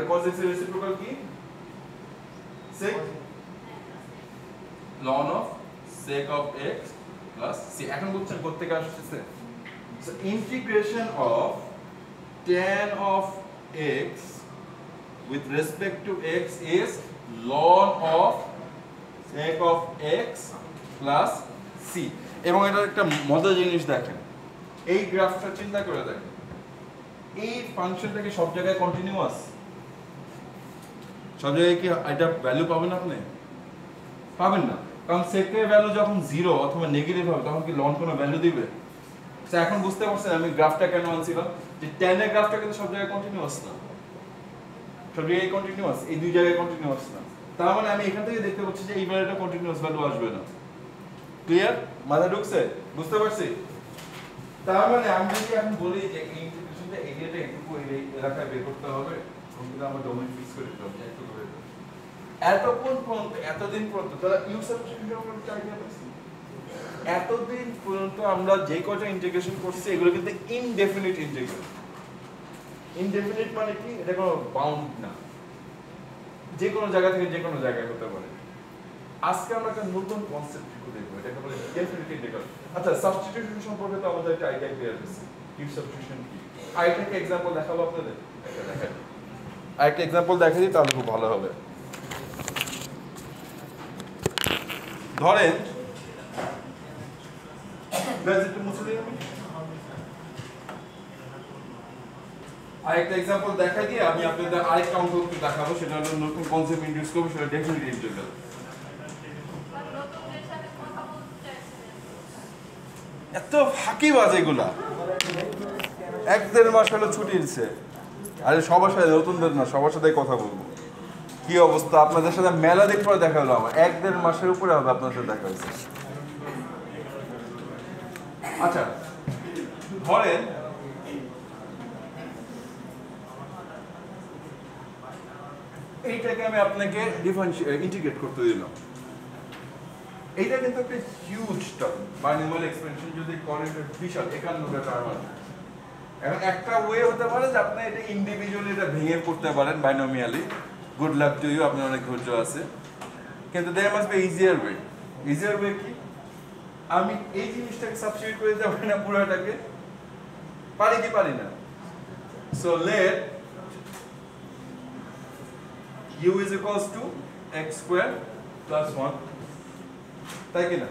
cos x এর রেসিপ্রোকাল কি? sec ln of sec of x plus c। এখন বুঝছেন করতে গিয়ে আসছে। So integration of tan of x with respect to x is ln of sec of x plus c। এবং এটা একটা মজার জিনিস দেখেন, এই গ্রাফটা চিন্তা করে দেখেন, এই ফাংশনটা কি সব জায়গায় কন্টিনিউয়াস? সব জায়গায় কি এটা ভ্যালু পাবেন আপনি? পাবেন না, কারণ sec এর ভ্যালু যখন 0 অথবা নেগেটিভ হবে তখন কি ln কোনো ভ্যালু দিবে? তো এখন বুঝতে পারছেন আমি গ্রাফটা কেন আনছিলাম, যে tan এর গ্রাফটা কিন্তু সব জায়গায় কন্টিনিউয়াস না, সব জায়গায় কন্টিনিউয়াস, এই দুই জায়গায় কন্টিনিউয়াস না। তার মানে আমি এখান থেকে দেখতে পাচ্ছি যে এই ভ্যালুটা কন্টিনিউয়াস ভ্যালু আসবে না। ক্লিয়ার? মাথা ঢুকছে? বুঝতে পারছি? তার মানে আমি যদি এখন বলি যে এই ইন্টিগ্রেশনটা এরিয়াটা একটু এই এলাকায় বের করতে হবে, তাহলে আমরা ডোমেইন ফিক্স করে দিতে হবে একটু করে। এতক্ষণ পর্যন্ত এতদিন পর্যন্ত তাহলে ইউ সাবস্টিটিউশন করতে আইডিয়া পাচ্ছি। এতদিন পর্যন্ত আমরা যে কয়টা ইন্টিগ্রেশন করছি এগুলো কিন্তু ইনডেফিনিট ইন্টিগ্রাল। ইনডেফিনিট মানে কি? এটা কোনো বাউন্ড না, যে কোনো জায়গা থেকে যে কোনো জায়গায় হতে পারে। আজকে আমরা একটা নতুন কনসেপ্ট দেখব, এটাকে বলে ডেফিনিট ইন্টিগ্রাল। আচ্ছা, সাবস্টিটিউশন সম্পর্কে তো আমাদের একটা আইডিয়া ক্লিয়ার হয়েছে, ইউ সাবস্টিটিউশন কি। আরেকটা এক্সাম্পল দেখাবো আপনাদের, এটা দেখেন, আরেকটা এক্সাম্পল দেখাই দিই তাহলে খুব ভালো হবে। ধরেন একটু মুছে দিই আমি, আরেকটা এক্সাম্পল দেখাই দিয়ে আমি আপনাদের আরেকটা অঙ্ক একটু দেখাবো, সেটা হলো নতুন কনসেপ্ট ইন্ট্রোডিউস করবো, সেটা ডেফিনিট ইন্টিগ্রাল। এত ফাঁকিবাজ এগুলা, 1-1.5 মাস হলো ছুটি দিচ্ছে, আরে সবার সাথে, নতুনদের না, সবার সাথে কথা বলবো। কি অবস্থা, আপনাদের সাথে মেলা দিন পরে দেখা হলো আমার, 1-1.5 মাসের উপরে হবে আপনার সাথে দেখা হয়েছে। আচ্ছা, ধরেন এইটাকে আমি আপনাকে ইন্টিগ্রেট করতে দিলাম। এইটা কিন্তু একটা হিউজ টার্ম, বাইনোমিয়াল এক্সপেনশন যদি করেন বিশাল 51টা টার্ম আছে। এখন একটা ওয়ে হতে পারে যে আপনি এটা ইন্ডিভিজুয়ালি এটা ভেঙে করতে পারেন binomially, good luck to you, আপনার অনেক ধৈর্য আছে। কিন্তু there must be easier way. Easier way কি? আমি এই জিনিসটাকে সাবস্টিটিউট করে দিতে পারি না পুরোটাকে? পারি কি পারি না? So let u is equals to x square plus 1, তাই কি না?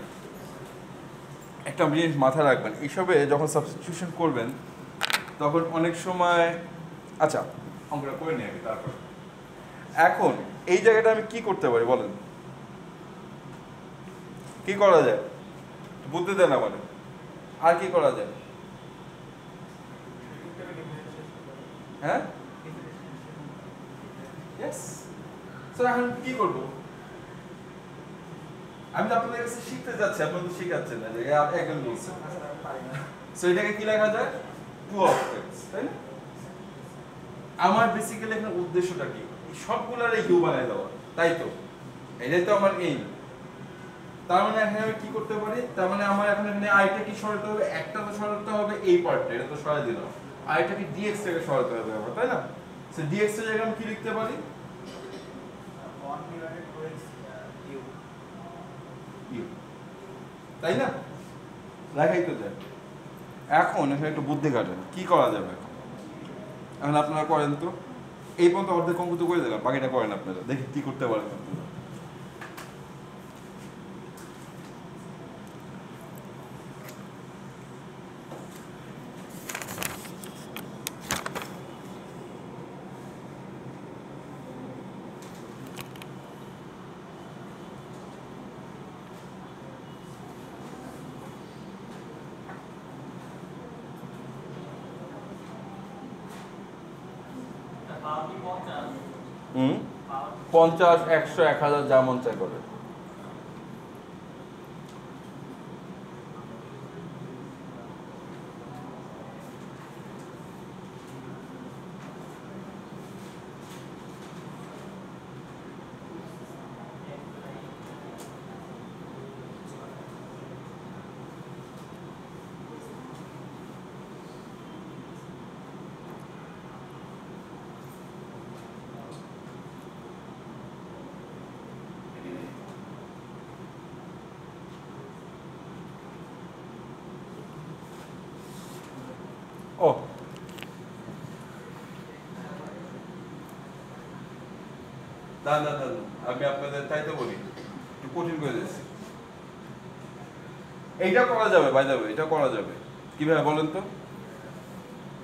একটা জিনিস মাথায় রাখবেন, এইসবে যখন সাবস্টিটিউশন করবেন তখন অনেক সময়, আচ্ছা অঙ্কটা করে নিয়ে আগে তারপর। এখন এই জায়গাটা আমি কি করতে পারি বলেন, কি করা যায় বুঝতে দেন আমার, আর কি করা যায়? হ্যাঁ ইয়েস। সো এখন কি করবো? আমি তো আপনাদের কাছে শিখতে যাচ্ছি, আপনাদের শিখাচ্ছেন না যে একজন বলছে। সো এটাকে কি লেখা যায়? 2 of x, তাই না? আমার বেসিক্যালি এখানে উদ্দেশ্যটা কি? এই সবগুলোরে ইউ বানাই দেওয়া, তাই তো? এটাই তো আমার এইম। তার মানে এখানে আমি কি করতে পারি? তার মানে আমার এখন এখানে আইটা কি সরাতে হবে? একটা তো সরাতে হবে এই পার্টটা, এটা তো সরাই দিলাম। আইটা কি dx থেকে সরাতে হবে আমার, তাই না? সো dx এর জায়গায় আমি কি লিখতে পারি? 1 divided 2x u, তাই না? লেখাই তো যায়। এখন এখানে একটু বুদ্ধি খাটেন, কি করা যাবে এখন? এখন আপনারা করেন তো, এই পর্যন্ত অর্ধেক অঙ্ক তো করে দিলাম, বাকিটা করেন আপনারা, দেখি কি করতে পারেন আপনারা। power কি 50? 50, 100, 1000 যা মন চাই করে। ও না না না, আমি আপনাদের তাই তো বলি, একটু কঠিন করে দিয়েছি। এইটা করা যাবে, বাই দ্য ওয়ে, এটা করা যাবে কিভাবে বলেন তো?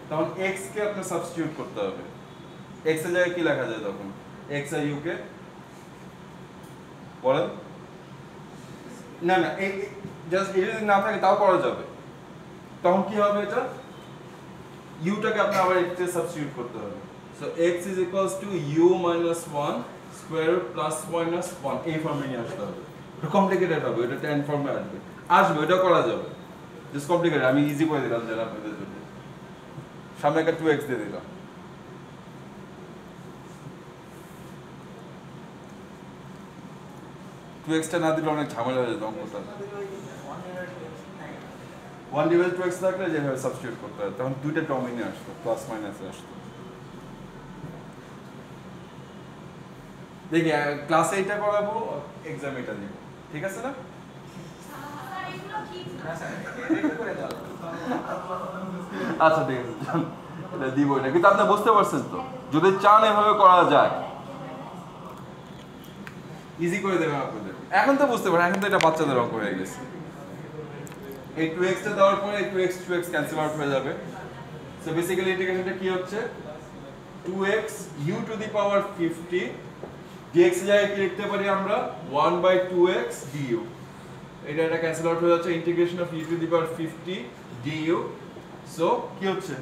তখন x কে আপনি সাবস্টিটিউট করতে হবে। x এর জায়গায় কি লেখা যায় তখন? x আর u কে বলেন। না না, এই জাস্ট এটা যদি না থাকে তাও করা যাবে। তখন কি হবে? এটা u টাকে আপনি আবার x এ সাবস্টিটিউট করতে হবে। So x is equals to u minus 1 square plus minus 1, এই ফর্মে নিয়ে আসতে হবে। এটা কমপ্লিকেটেড হবে, এটা 10 ফর্মে আসবে, এটা করা যাবে। জাস্ট কমপ্লিকেটেড, আমি ইজি করে দিলাম যারা আপনাদের জন্য। সামনে একটা 2x দিয়ে দিলাম। টু এক্সটা না দিলে অনেক ঝামেলা হয়ে যেত অঙ্কটা। 1 ডিভাইড 2x থাকলে যেভাবে সাবস্টিটিউট করতে হয়, তখন দুইটা ডমিনে আসতো, প্লাস মাইনাসে আসতো। দেখি ক্লাসে এটা করাবো, এক্সামে এটা দিব, ঠিক আছে না? আচ্ছা ঠিক আছে, এটা দিব, এটা কিন্তু আপনি বুঝতে পারছেন তো? যদি চান এভাবে করা যায়, ইজি করে দেবেন আপনাদের। এখন তো বুঝতে পারেন, এখন তো এটা বাচ্চাদের অঙ্ক হয়ে গেছে। এই 2x টা দেওয়ার পরে এই 2x ক্যান্সেল আউট হয়ে যাবে। সো বেসিক্যালি ইন্টিগ্রেশনটা কি হচ্ছে? 2x u to the power 50 dx এর জায়গায় কি লিখতে পারি আমরা? 1/2x du। এটা ক্যান্সেল আউট হয়ে যাচ্ছে, integration of u to the power 50 du। So কি হচ্ছে?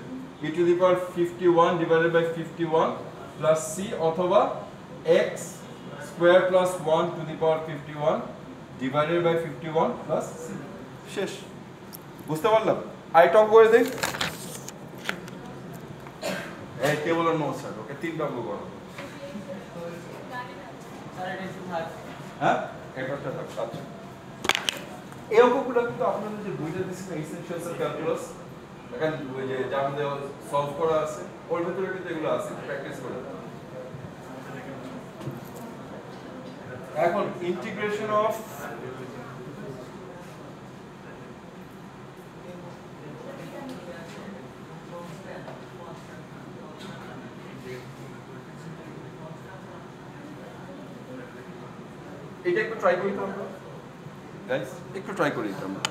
u to the power 51 divided by 51 plus c, অথবা x square plus 1 to the power 51 divided by 51 plus c। শেষ। বুঝতে পারলাম? আইটা অঙ্ক করে দেই। এই কেবল নোটস আছে, ওকে 3টা অঙ্ক করো। হ্যাঁ, একটা থাক। আচ্ছা, এই অঙ্কগুলো কিন্তু আপনাদের যে বইটা দিচ্ছেন এসেনশিয়ালস অফ ক্যালকুলাস, দেখেন ওই যে যার মধ্যে সলভ করা আছে, ওর ভিতরে কিন্তু এগুলো আছে, প্র্যাকটিস করে। এখন ইন্টিগ্রেশন অফ এটা একটু ট্রাই করি তো আমরা, গাইস একটু ট্রাই করি এটা আমরা।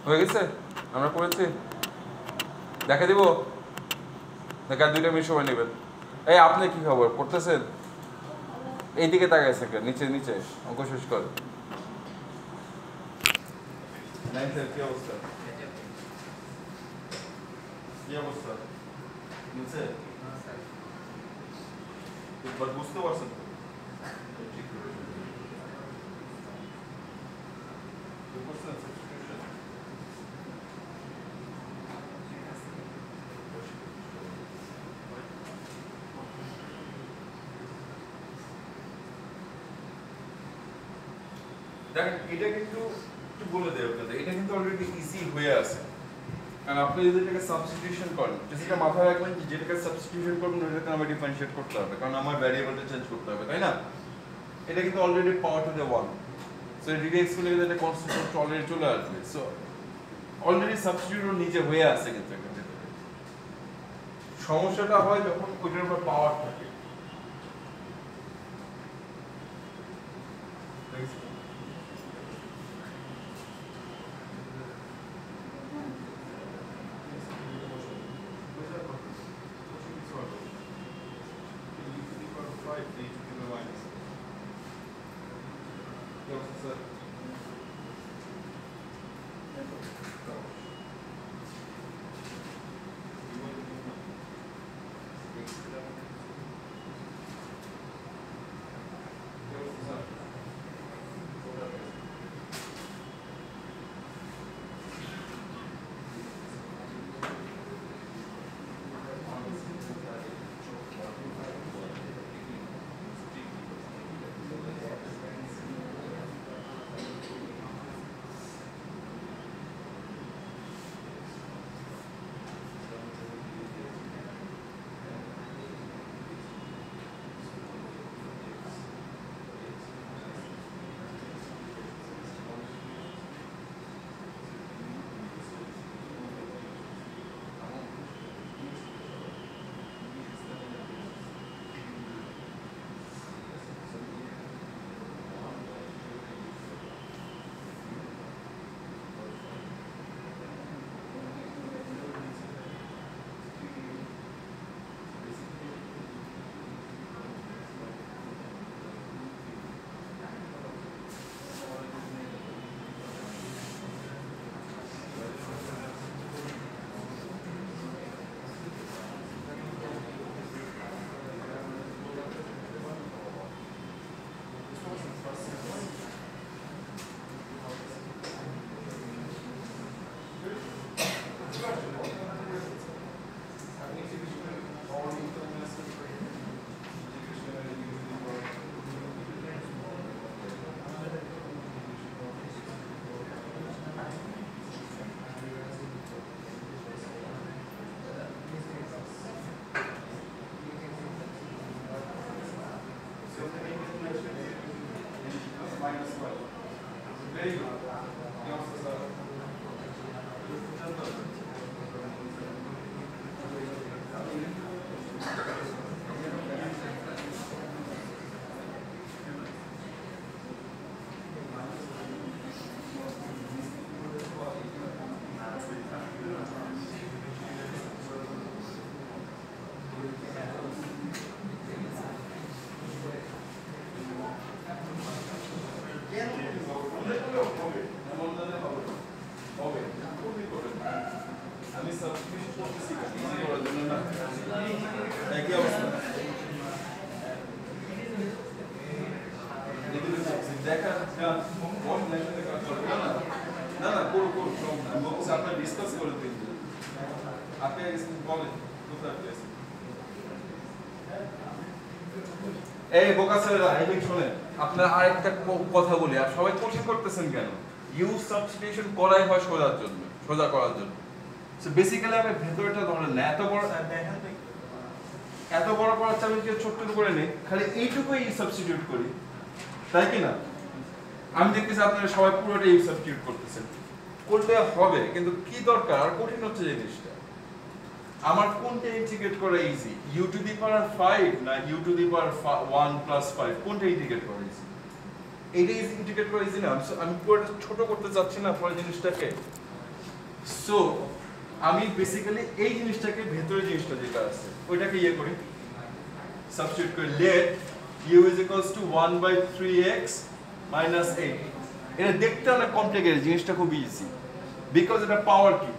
হয়ে গেছে? আমরা করেছি? দেখা দিব? দেখা 2 মিনিট সময় নেবেন। এই আপনি কি খবর করতেছেন? এইদিকে তাকাইছে কেন? নিচে নিচে অঙ্ক শেষ কর। কি অবস্থা? কি অবস্থা? নিচে? বুঝতে পারছেন তো? ঠিক করে। দেখেন এটা কিন্তু একটু বলে দেয় আপনাদের, এটা কিন্তু অলরেডি ইজি হয়ে আছে। কারণ আপনি যদি এটাকে সাবস্টিটিউশন করেন, যেটা মাথায় রাখবেন যে যেটাকে সাবস্টিটিউশন করবেন ওটাকে আমার ডিফারেন্সিয়েট করতে হবে, কারণ আমার ভ্যারিয়েবলটা চেঞ্জ করতে হবে, তাই না? এটা কিন্তু already power to the 1, so এটাকে এক্সপ্লেন করে এটা কনস্ট্যান্ট অলরেডি চলে আসবে। সো অলরেডি সাবস্টিটিউট নিজে হয়ে আছে কিন্তু এখানে। সমস্যাটা হয় যখন ওইটার উপর পাওয়ার থাকে। এই বোকা ছেলেরা, এই শুনেন, আপনারা আরেকটা কথা বলি, আর সবাই কোচিং করতেছেন কেন? ইউজ সাবস্টিটিউশন করাই হয় সোজা করার জন্য। সো বেসিক্যালি আমি ভেতরটা ধরেন না, এত বড় করার চাই আমি ছোট্ট করে নেই, খালি এইটুকুই সাবস্টিটিউট করি, তাই কি না? আমি দেখতেছি আপনারা সবাই পুরোটা ইউজ সাবস্টিটিউট করতেছেন, করলে হবে, কিন্তু কি দরকার? আর কঠিন হচ্ছে জিনিসটা। আমার কোনটা ইন্টিগ্রেট করা easy, u to the power 5 না u to the power 1 plus 5, কোনটা ইন্টিগ্রেট করা ইজি? এইটা ইন্টিগ্রেট করা ইজি না। আমি পুরোটা ছোট করতে চাচ্ছি না পুরো জিনিসটাকে, সো আমি বেসিক্যালি এই জিনিসটাকে ভেতরে জিনিসটা যেটা আছে ওইটাকে ইয়ে করি সাবস্টিটিউট করি late u is equals to 1 by 3x minus 8 এটা দেখতে অনেক কমপ্লিকেটেড জিনিসটা খুব ইজি বিকজ এটা পাওয়ার কি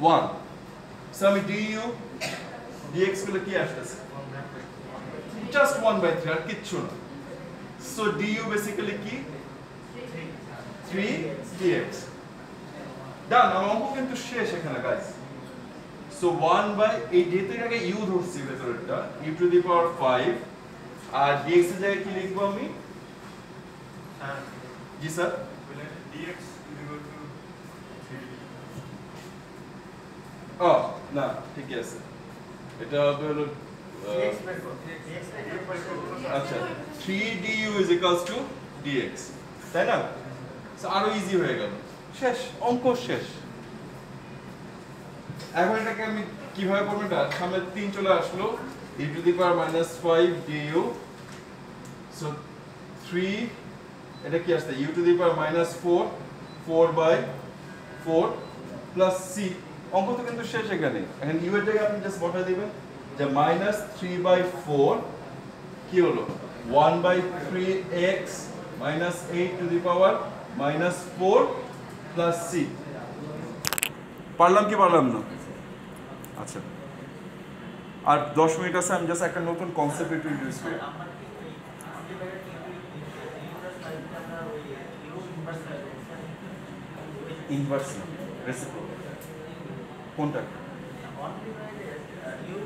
1 সো আমি du dx গুলো কি আসতেছে জাস্ট 1 by 3 আর কিচ্ছু না সো du বেসিক্যালি কি 3 dx ডান আমার অঙ্ক কিন্তু শেষ এখানে গাইস সো 1 বাই এই যেহেতু এটাকে u ধরছি ভেতরেরটা u টু দি পাওয়ার 5 আর dx এর জায়গায় কি লিখবো আমি জি sir dx is equal to 3. ও না ঠিক আছে এটা হবে হলো dx by 4 dx by 4 আচ্ছা 3 du is equals to dx তাই না সো আরো ইজি হয়ে গেল শেষ অঙ্ক শেষ এখন এটাকে আমি কিভাবে করব এটা সামনে 3 চলে আসলো e to the power -5 du so 3 এটা কি আসছে u to the power -4 4 by 4 plus c অঙ্ক তো কিন্তু শেষ এখানে এখন u এর জায়গায় আপনি জাস্ট বসায় দিবেন যে -3 বাই 4 কি হলো 1 by 3x -8 to the power -4 plus c পারলাম কি পারলাম না আচ্ছা আর 10 মিনিট আছে আমি জাস্ট একটা নতুন কনসেপ্ট ইন্ট্রোডিউস করি আমরা কি আমাদের বাইরে কি ইউনিভার্স লাইফে আমরা ওই ইউ ইনভার্স ইনভার্স না রেসিপ্রোকাল কোনটা on divided u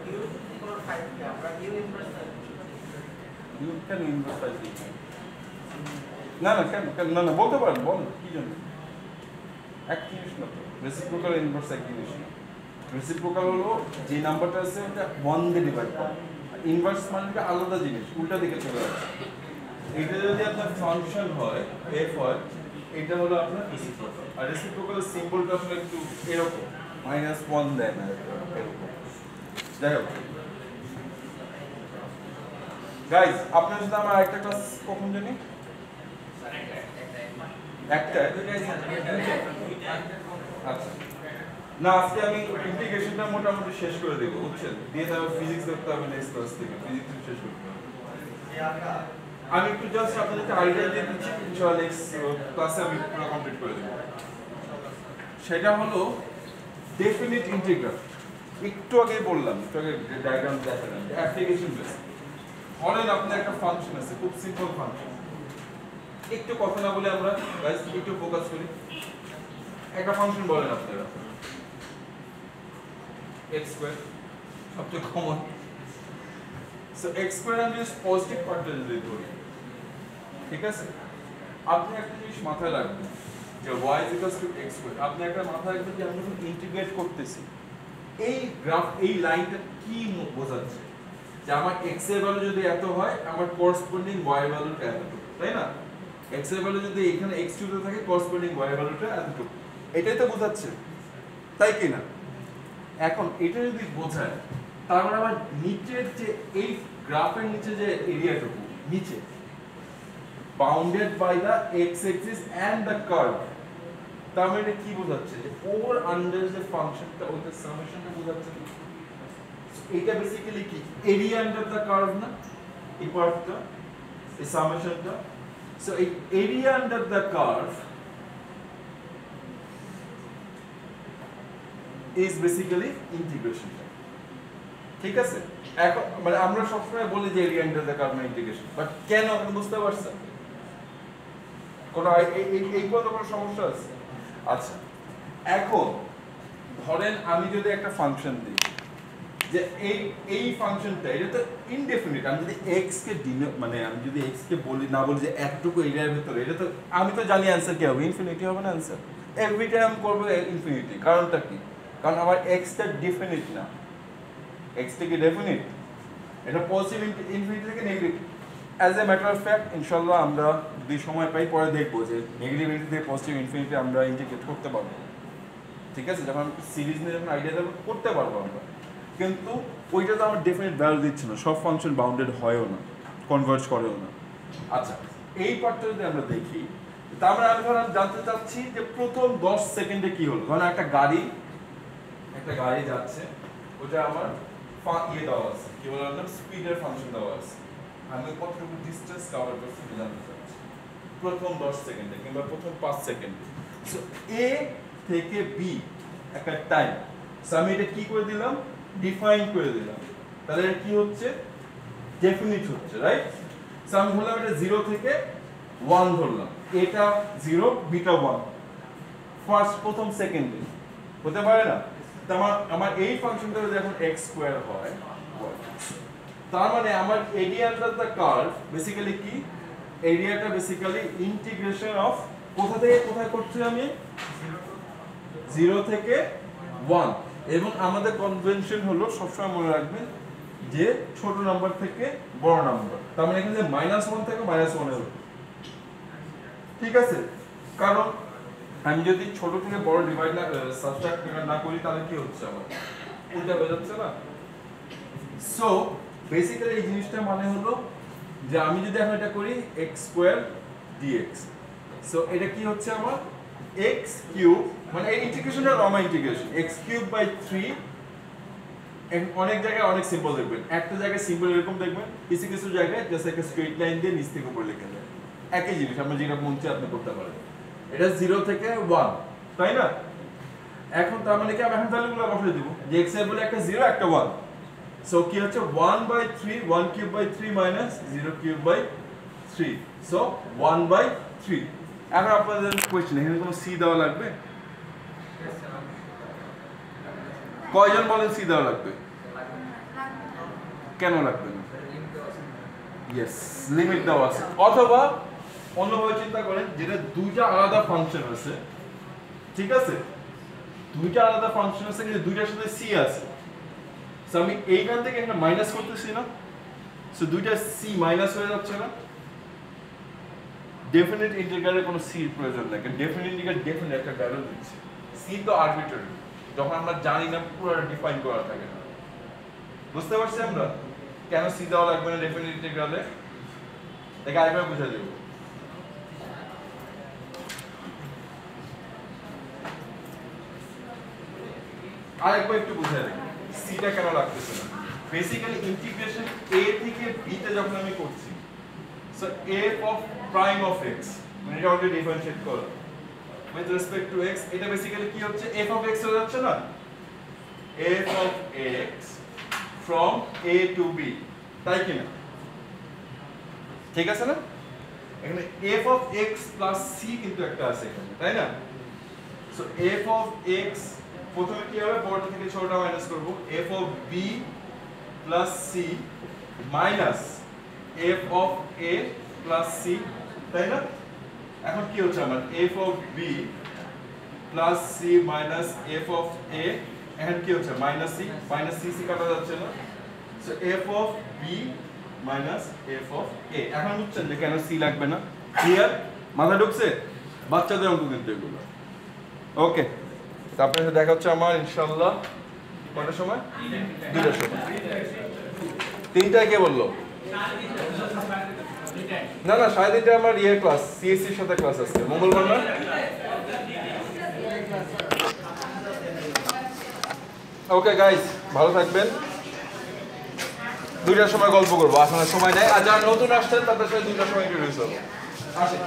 u for 5 কে আমরা u inverse u can inverse by না না কেন না না বলতে পারেন বল কি জন্য এক জিনিস না তো রেসিপ্রোকাল ইনভার্স এক জিনিস না রেসিপ্রোকাল হলো যে নাম্বারটা আছে ওটা 1 দিয়ে ডিভাইড করা ইনভার্স মানে আলাদা জিনিস উল্টা দিকে চলে যাচ্ছে এটা যদি আপনার ফাংশন হয় f হয় এটা হলো আপনার রেসিপ্রোকাল আর রেসিপ্রোকালের সিম্বলটা আসলে একটু এরকম -1 দেয় না এরকম যাই হোক গাইস আপনার সাথে আমার আরেকটা ক্লাস কখন জানি একটা আচ্ছা না আজকে আমি ইন্টিগ্রেশনটা মোটামুটি শেষ করে দেবো বুঝছেন দিয়ে তারপর ফিজিক্স দেখতে হবে নেক্সট ক্লাস থেকে ফিজিক্স শেষ করতে হবে আমি একটু জাস্ট আপনাদেরকে আইডিয়া দিয়ে দিচ্ছি ইনশাআল্লাহ নেক্সট ক্লাসে আমি পুরো কমপ্লিট করে দেবো সেটা হলো ডেফিনিট ইন্টিগ্রাল একটু আগে বললাম একটু আগে ডায়াগ্রাম দেখালাম অ্যাপ্লিকেশন বেস ধরেন আপনার একটা ফাংশন আছে খুব সিম্পল ফাংশন একটু কথা না বলে আমরা গাইস একটু ফোকাস করি একটা ফাংশন বলেন আপনারা x স্কয়ার সবচেয়ে কমন সো x স্কয়ার আমি জাস্ট পজিটিভ পার্টটা যদি ধরি ঠিক আছে আপনি একটা জিনিস মাথায় রাখবেন যে y x স্কয়ার আপনি একটা মাথায় রাখবেন যে আমরা যখন ইন্টিগ্রেট করতেছি এই গ্রাফ এই লাইনটা কি বোঝাচ্ছে যে আমার x এর ভ্যালু যদি এত হয় আমার করেসপন্ডিং y এর ভ্যালুটা এতটুকু তাই না x এর ভ্যালু যদি এখানে x2 তে থাকে করেসপন্ডিং y এর ভ্যালুটা এতটুকু এটাই তো বোঝাচ্ছে তাই কি না এখন এটা যদি বোঝায় তার মানে আমার নিচের যে এই গ্রাফের নিচে যে এরিয়াটুকু নিচে bounded by the x axis and the curve তার মানে এটা কি বোঝাচ্ছে যে ওভার আন্ডার যে ফাংশনটা ওইটা সামেশনটা বোঝাচ্ছে এটা বেসিক্যালি কি এরিয়া আন্ডার দা কার্ভ না এই পার্টটা এই সামেশনটা সো এই area under the curve is basically integration ঠিক আছে এখন মানে আমরা সবসময় বলি যে area under the curve integration but কেন আপনি বুঝতে পারছেন কোন এই কোনো সমস্যা আছে আচ্ছা এখন ধরেন আমি যদি একটা ফাংশন দিই যে এই ফাংশনটা এটা তো ইনডেফিনিট আমি যদি x কে মানে আমি যদি x কে বলি না বলি যে এতটুকু এরিয়ার ভিতরে এটা তো আমি তো জানি অ্যানসার কি হবে ইনফিনিটি হবে না অ্যানসার এভরি টাইম করব ইনফিনিটি কারণটা কি কারণ আমার x টা ডেফিনিট না x টা কি ডেফিনিট এটা পজিটিভ ইনফিনিটি থেকে negative as a matter of fact ইনশাআল্লাহ আমরা দুই সময় পাই পরে দেখব যে নেগেটিভ ইনফিনিটি থেকে পজিটিভ ইনফিনিটি আমরা ইন্টিগ্রেট করতে পারবো ঠিক আছে যখন সিরিজ নিয়ে যখন আইডিয়া দেব করতে পারবো আমরা কিন্তু ওইটা তো আমার ডেফিনিট ভ্যালু দিচ্ছে না সব ফাংশন বাউন্ডেড হয়ও না কনভার্জ করেও না আচ্ছা এই পার্টটা যদি আমরা দেখি তার মানে আমি ধরুন জানতে চাচ্ছি যে প্রথম 10 সেকেন্ডে কি হলো। ধরুন একটা গাড়ি যাচ্ছে, ওটা আমার ইয়ে দেওয়া আছে, কি বললাম, স্পিডের ফাংশন দেওয়া আছে। আমি কতটুকু ডিসটেন্স কভার করছি এটা জানতে চাচ্ছি প্রথম 10 সেকেন্ডে কিংবা প্রথম 5 সেকেন্ডে। সো এ থেকে বি একটা টাইম, সো আমি এটা কি করে দিলাম, ডিফাইন করে দিলাম। তাহলে এটা কি হচ্ছে, ডেফিনিট হচ্ছে, রাইট? সো আমি ধরলাম এটা 0 থেকে 1 ধরলাম, এটা 0 বিটা 1 ফার্স্ট প্রথম সেকেন্ডে হতে পারে না? তো আমার এই ফাংশনটা যখন x স্কয়ার হয়, তার মানে আমার area under the curve basically কি, এরিয়াটা বেসিক্যালি ইন্টিগ্রেশন অফ কোথা থেকে কোথায় করছি আমি, 0 থেকে 1। এবং আমাদের কনভেনশন হলো সবসময় মনে রাখবেন যে ছোট নাম্বার থেকে বড় নাম্বার, তার মানে এখানে -1 থেকে -1 এ হলো, ঠিক আছে? কারণ আমি যদি ছোট থেকে বড় ডিভাইড না সাবট্রাক্ট না করি তাহলে কি হচ্ছে, আমার উল্টা হয়ে যাচ্ছে না? সো বেসিক্যালি এই জিনিসটা মানে হলো যে আমি যদি এখন এটা করি x স্কয়ার dx, সো এটা কি হচ্ছে আমার x কিউব, মানে এই ইন্টিগ্রেশনটা নরমাল ইন্টিগ্রেশন, x কিউব বাই 3। অনেক জায়গায় অনেক সিম্বল দেখবেন, একটা জায়গায় সিম্বল এরকম দেখবেন, কিছু কিছু জায়গায় জাস্ট একটা স্ট্রেট লাইন দিয়ে নিচ থেকে উপরে লিখে দেয়, একই জিনিস আপনি যেটা মন চায় আপনি করতে পারেন। এটা 0 থেকে 1, তাই না? এখন তার মানে কি আমি এখন ভ্যালুগুলো বসিয়ে দেব, যে x এর বলে একটা 0 একটা 1, সো কি হচ্ছে 1/3, 1 cube by 3 minus 0 cube by 3, so 1/3। এখন আপনাদের কোশ্চেন, এখানে কোনো c দেওয়া লাগবে? কয়জন বলেন c দেওয়া লাগবে? কেন লাগবে না? ইয়েস, লিমিট দেওয়া আছে। অথবা অন্যভাবে চিন্তা করেন, যেটা দুইটা আলাদা ফাংশন আছে, ঠিক আছে, দুইটা আলাদা ফাংশন আছে কিন্তু দুইটার সাথে c আছে, সো আমি এইখান থেকে একটা মাইনাস করতেছি না, সো দুইটা c মাইনাস হয়ে যাচ্ছে না? ডেফিনিট ইন্টিগ্রালের কোনো c এর প্রয়োজন নেই, কারণ ডেফিনিট ইন্টিগ্রাল ডেফিনিট একটা ভ্যালু দিচ্ছে, c তো আরবিট্রারি, যখন আমরা জানি না পুরো ডিফাইন করা থাকে না। বুঝতে পারছি আমরা কেন c দেওয়া লাগবে না ডেফিনিট ইন্টিগ্রালে? দেখে আরেকবার বুঝিয়ে দেব। আরেকবার একটু বুঝিয়ে দেব সিটা কেন লাগতেছে না। বেসিক্যালি ইন্টিগ্রেশন a থেকে b তে যখন আমি করছি, so f of prime of x, মানে এটা অলরেডি ডিফারেনশিয়েট করা উইথ রেসপেক্ট টু x, এটা বেসিক্যালি কি হচ্ছে, f অফ x হয়ে যাচ্ছে না, f of x from a to b, তাই কি না? ঠিক আছে না? এখানে f of x plus c কিন্তু একটা আছে এখানে, তাই না? সো f of x প্রথমে কি হবে, বড় থেকে ছোটটা মাইনাস করব, f of b plus c minus f of a plus c, তাই না? এখন কি হচ্ছে আমার f of b plus c minus f of a, এখন কি হচ্ছে মাইনাস c c কাটা যাচ্ছে না, so f of b minus f of a। এখন বুঝছেন যে কেন c লাগবে না? ক্লিয়ার? মাথা ঢুকছে? বাচ্চাদের অঙ্ক কিন্তু এগুলো। ওকে, তারপরে দেখা হচ্ছে আমার ইনশাআল্লাহ কটার সময়? 2টার সময়। 3টায় কে বললো? না না, 3:30 আমার ইয়ে ক্লাস, সিএসসি এর সাথে ক্লাস আছে মঙ্গলবার না? ওকে গাইস, ভালো থাকবেন। 2টার সময় গল্প করবো, আসলে সময় নেই। আর যারা নতুন আসছেন তাদের সাথে 2টার সময় ইন্ট্রোডিউস হবো। আসেন।